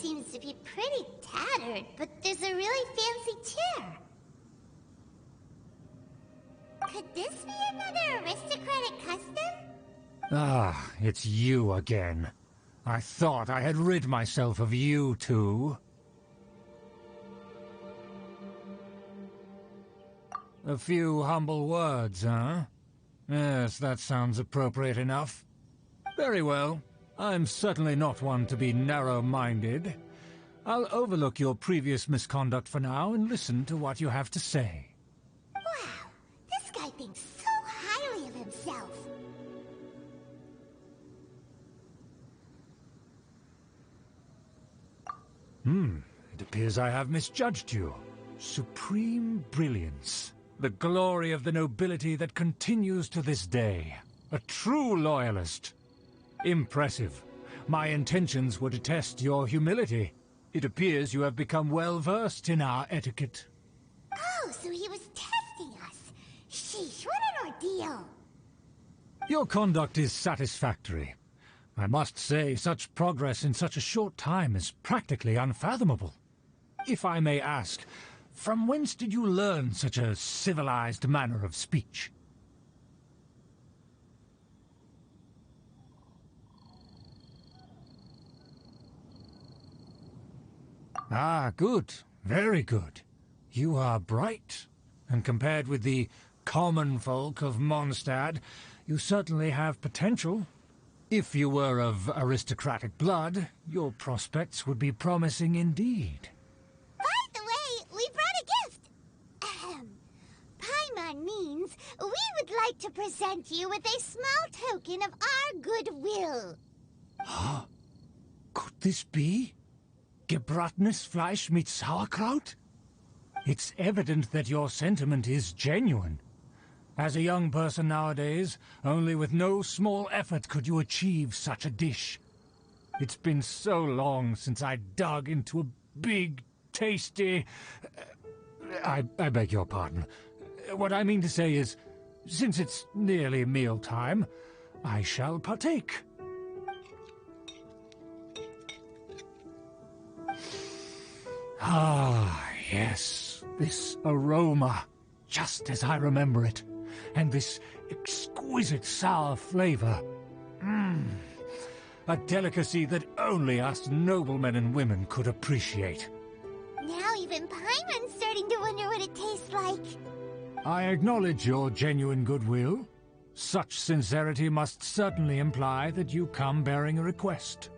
S5: Seems to be pretty tattered, but there's a really fancy chair. Could this be another aristocratic custom?
S6: Ah, it's you again. I thought I had rid myself of you two. A few humble words, huh? Yes, that sounds appropriate enough. Very well. I'm certainly not one to be narrow-minded. I'll overlook your previous misconduct for now and listen to what you have to say.
S5: Wow, this guy thinks so highly of himself.
S6: It appears I have misjudged you. Supreme brilliance. The glory of the nobility that continues to this day. A true loyalist. Impressive. My intentions were to test your humility. It appears you have become well-versed in our etiquette.
S5: Oh, so he was testing us. Sheesh, what an ordeal.
S6: Your conduct is satisfactory. I must say, such progress in such a short time is practically unfathomable. If I may ask, from whence did you learn such a civilized manner of speech? Ah, good. Very good. You are bright, and compared with the common folk of Mondstadt, you certainly have potential. If you were of aristocratic blood, your prospects would be promising indeed.
S5: By the way, we brought a gift. Ahem. Paimon means we would like to present you with a small token of our goodwill.
S6: Huh? Could this be? Gebratenes Fleisch mit Sauerkraut? It's evident that your sentiment is genuine. As a young person nowadays, only with no small effort could you achieve such a dish. It's been so long since I dug into a big, tasty... I beg your pardon. What I mean to say is, since it's nearly mealtime, I shall partake. Ah, yes, this aroma, just as I remember it. And this exquisite sour flavor. A delicacy that only us noblemen and women could appreciate.
S5: Now even Paimon's starting to wonder what it tastes like.
S6: I acknowledge your genuine goodwill. Such sincerity must certainly imply that you come bearing a request.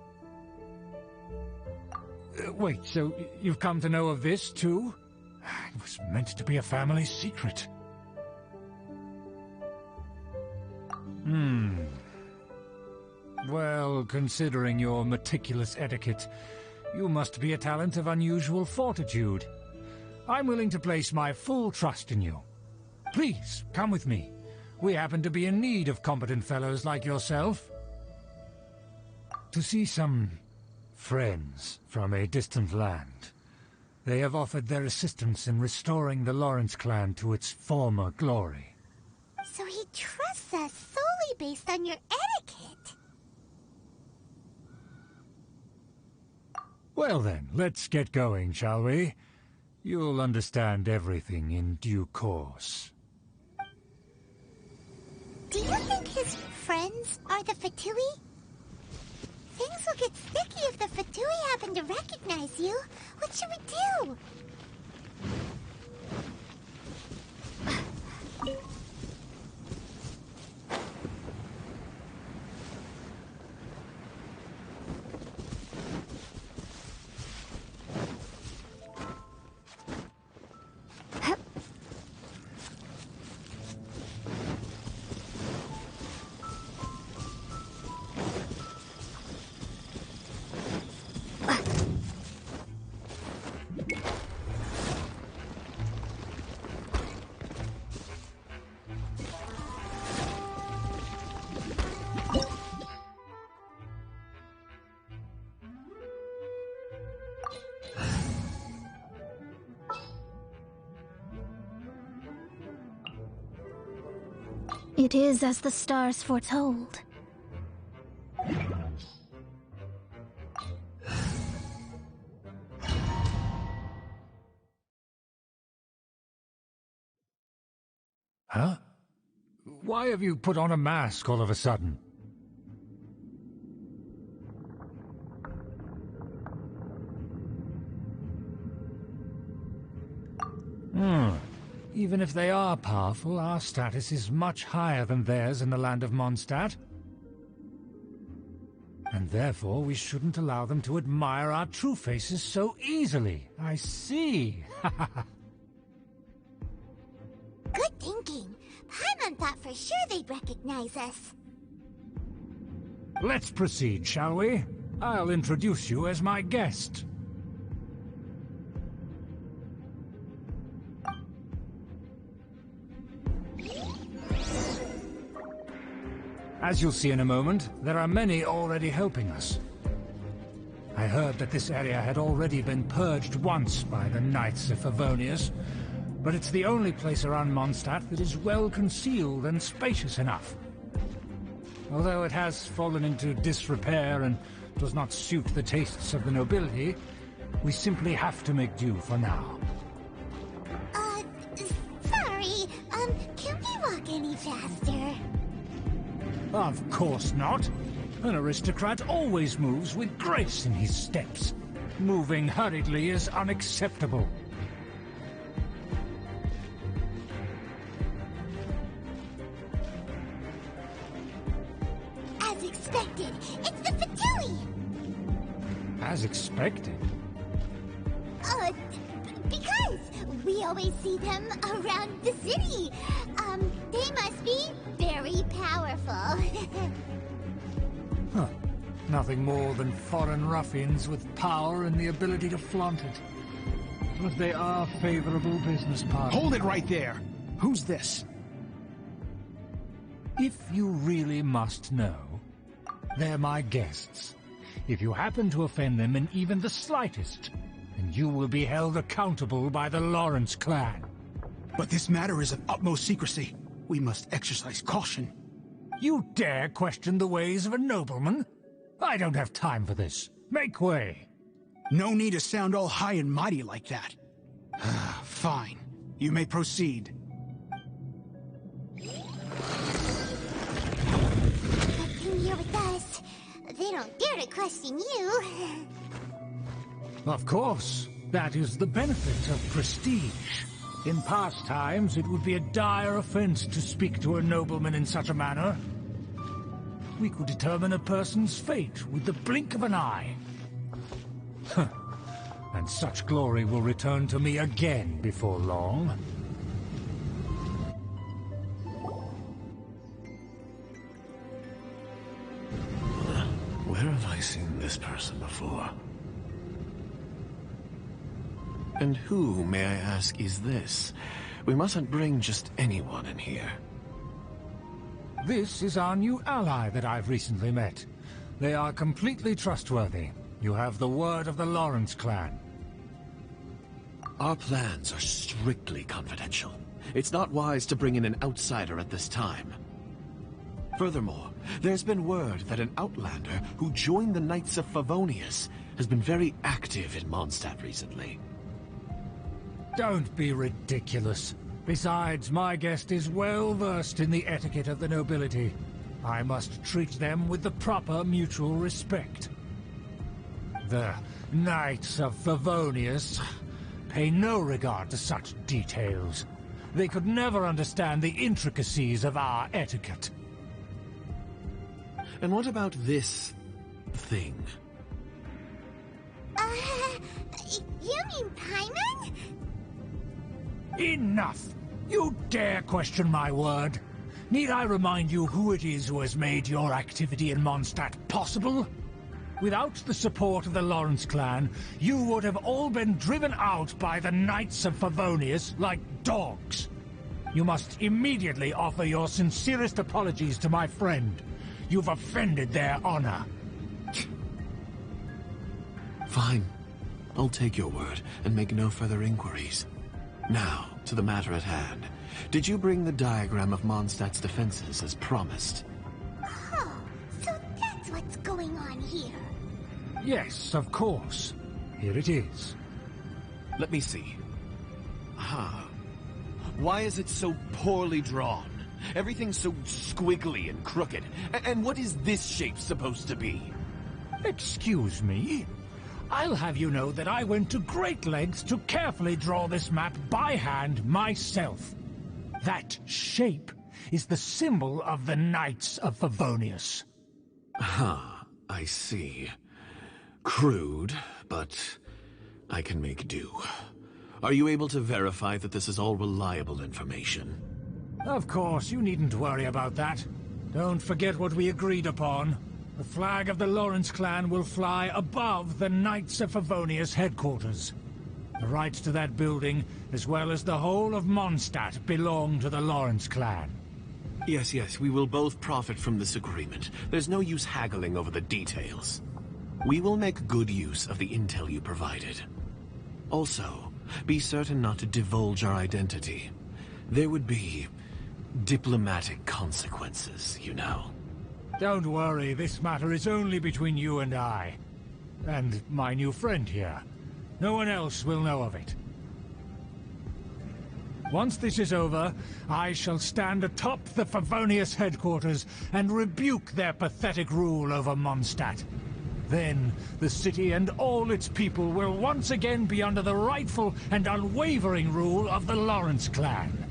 S6: Wait, so you've come to know of this, too? It was meant to be a family secret. Well, considering your meticulous etiquette, you must be a talent of unusual fortitude. I'm willing to place my full trust in you. Please, come with me. We happen to be in need of competent fellows like yourself. To see some friends from a distant land. They have offered their assistance in restoring the Lawrence clan to its former glory.
S5: So he trusts us solely based on your etiquette.
S6: Well then, let's get going, shall we? You'll understand everything in due course.
S5: Do you think his friends are the Fatui? Things will get sticky if the Fatui happen to recognize you. What should we do?
S10: It is as the stars foretold.
S6: Huh? Why have you put on a mask all of a sudden? Even if they are powerful, our status is much higher than theirs in the land of Mondstadt. And therefore we shouldn't allow them to admire our true faces so easily. I see.
S5: Good thinking. Paimon thought for sure they'd recognize us.
S6: Let's proceed, shall we? I'll introduce you as my guest. As you'll see in a moment, there are many already helping us. I heard that this area had already been purged once by the Knights of Favonius, but it's the only place around Mondstadt that is well concealed and spacious enough. Although it has fallen into disrepair and does not suit the tastes of the nobility, we simply have to make do for now.
S5: Sorry, can we walk any faster?
S6: Of course not. An aristocrat always moves with grace in his steps. Moving hurriedly is unacceptable.
S5: As expected, it's the Fatui!
S6: As expected.
S5: Because we always see them around the city. They must be very powerful.
S6: Huh. Nothing more than foreign ruffians with power and the ability to flaunt it. But they are favorable business partners.
S8: Hold it right there! Who's this?
S6: If you really must know, they're my guests. If you happen to offend them in even the slightest, then you will be held accountable by the Lawrence clan.
S8: But this matter is of utmost secrecy. We must exercise caution.
S6: You dare question the ways of a nobleman? I don't have time for this. Make way.
S8: No need to sound all high and mighty like that. Fine. You may proceed.
S5: Come here with us. They don't dare to question you.
S6: Of course. That is the benefit of prestige. In past times, it would be a dire offense to speak to a nobleman in such a manner. We could determine a person's fate with the blink of an eye. And such glory will return to me again before long.
S11: Where have I seen this person before? And who, may I ask, is this? We mustn't bring just anyone in here.
S6: This is our new ally that I've recently met. They are completely trustworthy. You have the word of the Lawrence clan.
S11: Our plans are strictly confidential. It's not wise to bring in an outsider at this time. Furthermore, there's been word that an outlander who joined the Knights of Favonius has been very active in Mondstadt recently.
S6: Don't be ridiculous. Besides, my guest is well versed in the etiquette of the nobility. I must treat them with the proper mutual respect. The Knights of Favonius pay no regard to such details. They could never understand the intricacies of our etiquette.
S11: And what about this thing?
S5: You mean Paimon?
S6: Enough! You dare question my word? Need I remind you who it is who has made your activity in Mondstadt possible? Without the support of the Lawrence clan, you would have all been driven out by the Knights of Favonius like dogs. You must immediately offer your sincerest apologies to my friend. You've offended their honor.
S11: Fine. I'll take your word and make no further inquiries. Now, to the matter at hand. Did you bring the diagram of Mondstadt's defenses as promised?
S5: Oh, so that's what's going on here.
S6: Yes, of course. Here it is.
S11: Let me see. Aha. Why is it so poorly drawn? Everything's so squiggly and crooked. And what is this shape supposed to be?
S6: Excuse me? I'll have you know that I went to great lengths to carefully draw this map by hand myself. That shape is the symbol of the Knights of Favonius.
S11: Ah, I see. Crude, but I can make do. Are you able to verify that this is all reliable information?
S6: Of course, you needn't worry about that. Don't forget what we agreed upon. The flag of the Lawrence clan will fly above the Knights of Favonius headquarters. The rights to that building, as well as the whole of Mondstadt, belong to the Lawrence clan.
S11: Yes, we will both profit from this agreement. There's no use haggling over the details. We will make good use of the intel you provided. Also, be certain not to divulge our identity. There would be diplomatic consequences, you know.
S6: Don't worry, this matter is only between you and I. And my new friend here. No one else will know of it. Once this is over, I shall stand atop the Favonius headquarters and rebuke their pathetic rule over Mondstadt. Then, the city and all its people will once again be under the rightful and unwavering rule of the Lawrence clan.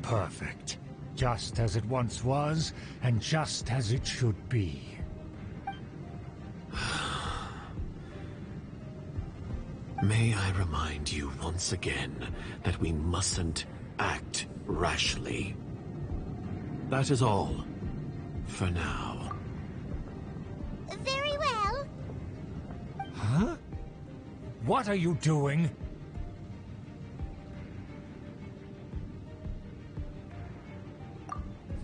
S6: Perfect. Just as it once was, and just as it should be.
S11: May I remind you once again that we mustn't act rashly. That is all, for now.
S5: Very well.
S6: Huh? What are you doing?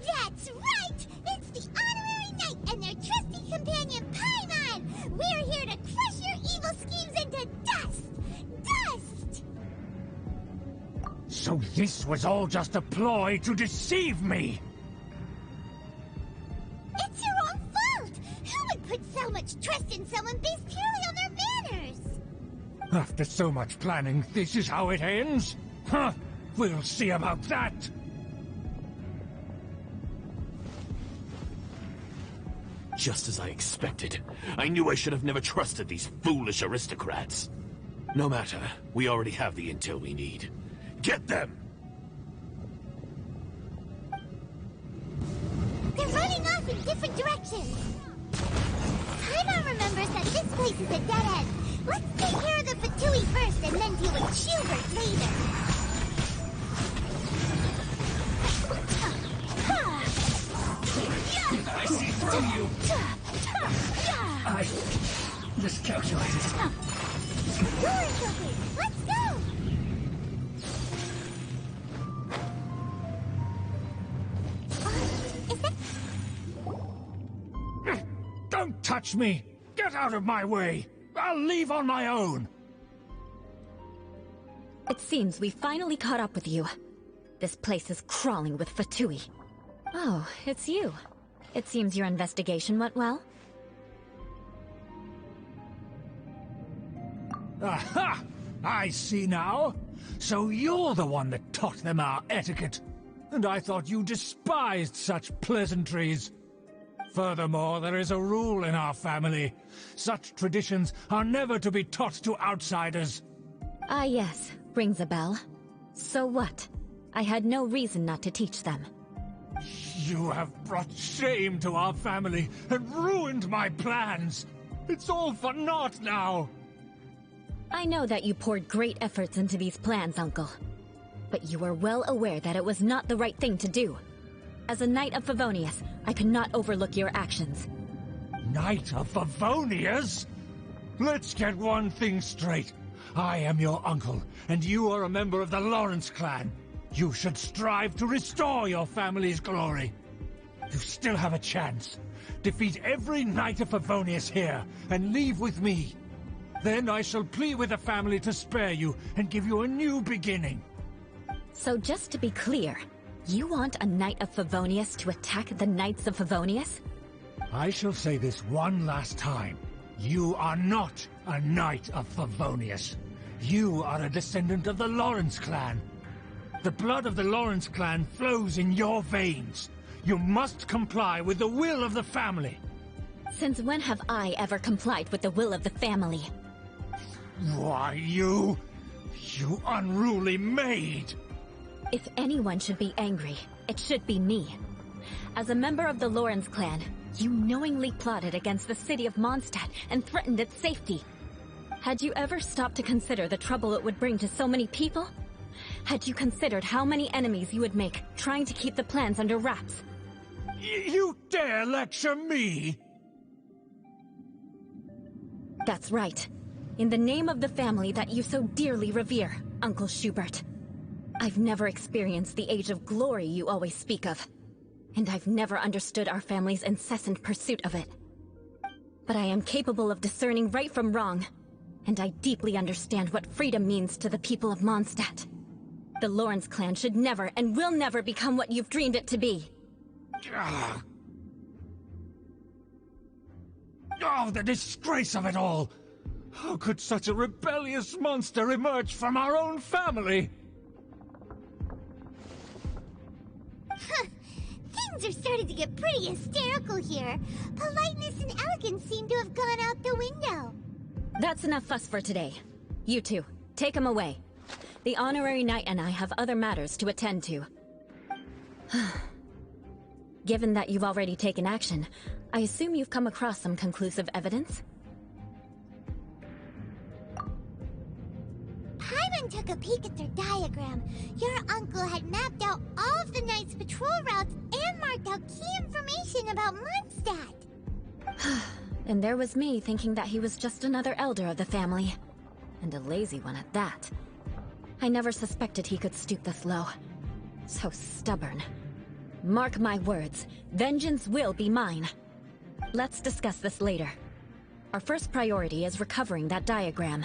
S5: That's right! It's the Honorary Knight and their trusty companion, Paimon! We're here to crush your evil schemes into dust! Dust!
S6: So this was all just a ploy to deceive me!
S5: It's your own fault! Who would put so much trust in someone based purely on their manners?
S6: After so much planning, this is how it ends? Huh? We'll see about that!
S11: Just as I expected. I knew I should have never trusted these foolish aristocrats. No matter, we already have the intel we need. Get them!
S5: They're running off in different directions. Paimon remembers that this place is a dead end. Let's take care of the Fatui first and then deal with Schubert later.
S6: I see through you! I miscalculated.
S5: You're cooking! Let's go! Is that...
S6: Don't touch me! Get out of my way! I'll leave on my own!
S9: It seems we finally caught up with you. This place is crawling with Fatui. Oh, it's you. It seems your investigation went well.
S6: Aha! I see now. So you're the one that taught them our etiquette. And I thought you despised such pleasantries. Furthermore, there is a rule in our family. Such traditions are never to be taught to outsiders.
S9: Ah, yes. Rings a bell. So what? I had no reason not to teach them.
S6: You have brought shame to our family and ruined my plans. It's all for naught now.
S9: I know that you poured great efforts into these plans, Uncle. But you are well aware that it was not the right thing to do. As a Knight of Favonius, I could not overlook your actions.
S6: Knight of Favonius? Let's get one thing straight. I am your uncle, and you are a member of the Lawrence clan. You should strive to restore your family's glory. You still have a chance. Defeat every Knight of Favonius here, and leave with me. Then I shall plead with the family to spare you, and give you a new beginning.
S9: So just to be clear, you want a Knight of Favonius to attack the Knights of Favonius?
S6: I shall say this one last time. You are not a Knight of Favonius. You are a descendant of the Lawrence clan. The blood of the Lawrence clan flows in your veins. You must comply with the will of the family.
S9: Since when have I ever complied with the will of the family?
S6: Why, you unruly maid!
S9: If anyone should be angry, it should be me. As a member of the Lawrence clan, you knowingly plotted against the city of Mondstadt and threatened its safety. Had you ever stopped to consider the trouble it would bring to so many people? Had you considered how many enemies you would make trying to keep the plans under wraps?
S6: You dare lecture me?
S9: That's right. In the name of the family that you so dearly revere, Uncle Schubert. I've never experienced the age of glory you always speak of. And I've never understood our family's incessant pursuit of it. But I am capable of discerning right from wrong. And I deeply understand what freedom means to the people of Mondstadt. The Lawrence clan should never and will never become what you've dreamed it to be.
S6: Oh, the disgrace of it all! How could such a rebellious monster emerge from our own family?
S5: Things are starting to get pretty hysterical here. Politeness and elegance seem to have gone out the window.
S9: That's enough fuss for today. You two, take him away. The honorary knight and I have other matters to attend to. Given that you've already taken action, I assume you've come across some conclusive evidence?
S5: Paimon took a peek at their diagram. Your uncle had mapped out all of the Knight's patrol routes and marked out key information about Mondstadt.
S9: And there was me thinking that he was just another elder of the family. And a lazy one at that. I never suspected he could stoop this low. So stubborn. Mark my words, vengeance will be mine. Let's discuss this later. Our first priority is recovering that diagram.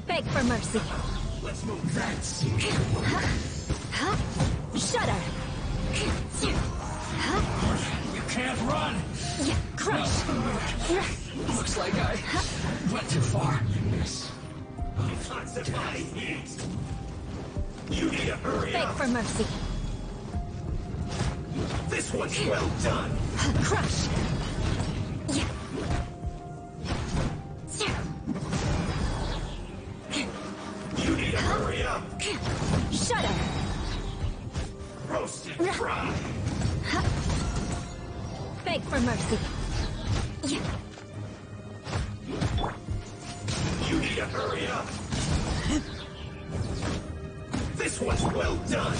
S9: Beg for mercy.
S11: Let's move that.
S9: Shudder.
S11: You can't run.
S9: Crush.
S11: Looks like I went too far. Constant body heat. You need to hurry
S9: Beg
S11: up.
S9: for mercy.
S11: This one's well done.
S9: Crush.
S11: You need to hurry up.
S9: Shudder.
S11: Roast and fry.
S9: Beg for mercy.
S11: You need to hurry up. This one's well done.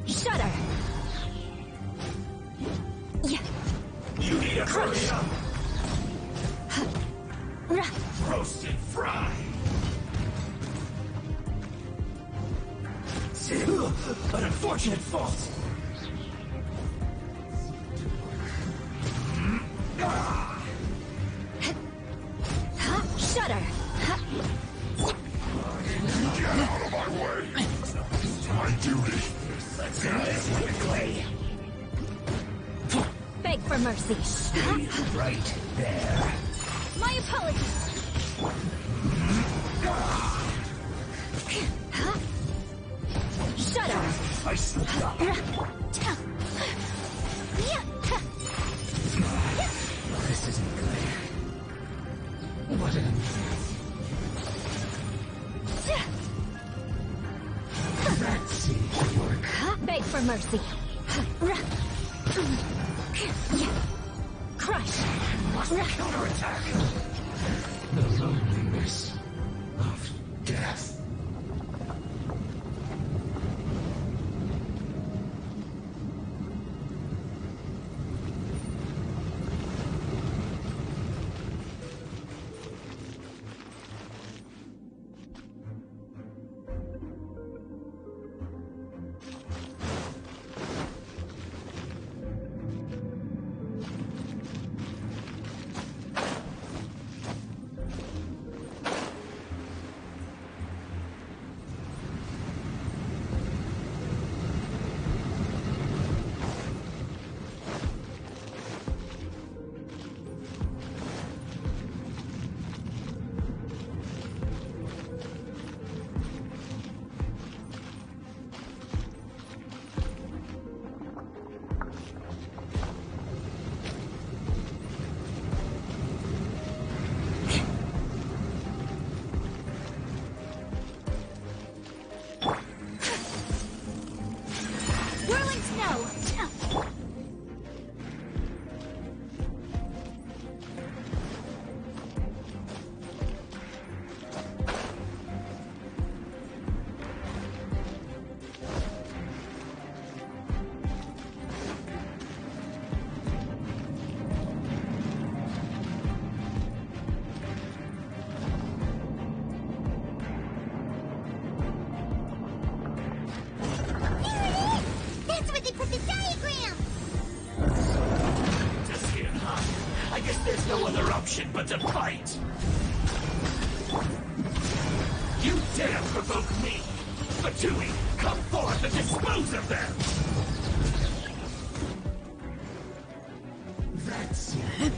S9: Shudder.
S11: You need to hurry up. Roast and fry. An unfortunate fault.
S9: Shudder!
S12: Get out of my way! It's my duty.
S9: Beg for mercy.
S12: Stay right there.
S9: My apologies. Shudder!
S12: I slipped up. This isn't good. What an... That seemed to work.
S9: Beg for mercy. Crush.
S12: Counterattack. The loneliness of death. But to fight! You dare provoke me! Fatui, come forth and dispose of them! That's it.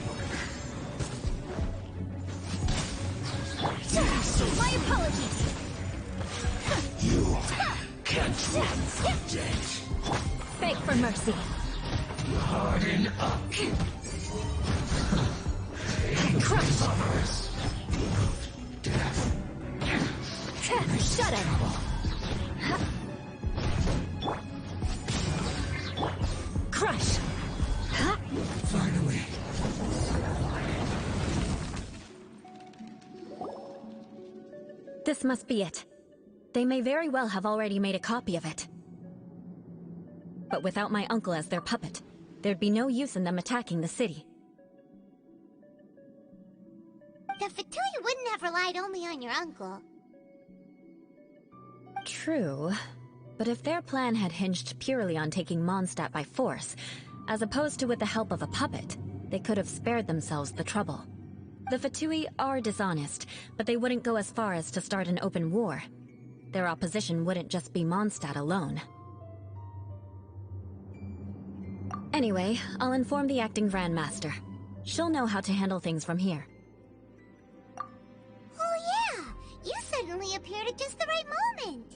S9: My apologies!
S12: You can't run from death.
S9: Beg for mercy.
S12: Harden up.
S9: Crush!
S12: Lovers. Death.
S9: Shudder! Crush!
S12: Finally.
S9: This must be it. They may very well have already made a copy of it. But without my uncle as their puppet, there'd be no use in them attacking the city.
S5: The Fatui wouldn't have relied only on your uncle.
S9: True. But if their plan had hinged purely on taking Mondstadt by force, as opposed to with the help of a puppet, they could have spared themselves the trouble. The Fatui are dishonest, but they wouldn't go as far as to start an open war. Their opposition wouldn't just be Mondstadt alone. Anyway, I'll inform the acting Grandmaster. She'll know how to handle things from here.
S5: Oh yeah! You suddenly appeared at just the right moment!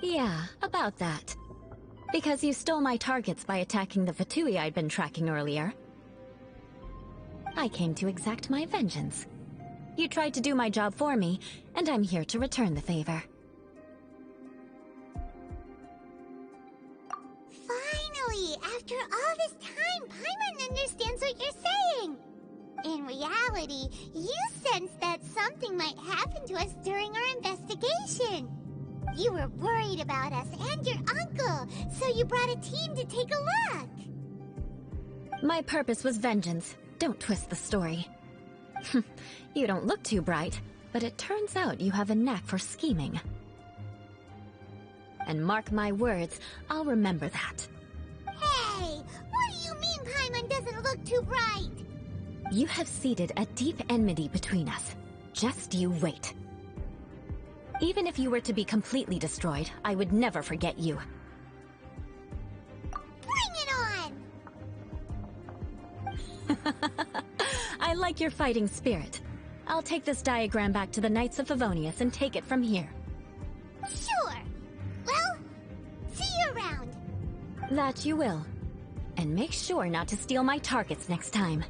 S9: Yeah, about that. Because you stole my targets by attacking the Fatui I'd been tracking earlier. I came to exact my vengeance. You tried to do my job for me, and I'm here to return the favor.
S5: Finally! After all this time, Paimon understands what you're saying! In reality, you sensed that something might happen to us during our investigation. You were worried about us and your uncle, so you brought a team to take a look.
S9: My purpose was vengeance. Don't twist the story. You don't look too bright, but it turns out you have a knack for scheming. And mark my words, I'll remember that.
S5: Hey! What do you mean Paimon doesn't look too bright?
S9: You have seeded a deep enmity between us. Just you wait. Even if you were to be completely destroyed, I would never forget you.
S5: Bring it on!
S9: I like your fighting spirit. I'll take this diagram back to the Knights of Favonius and take it from here.
S5: Sure. Well, see you around.
S9: That you will. And make sure not to steal my targets next time.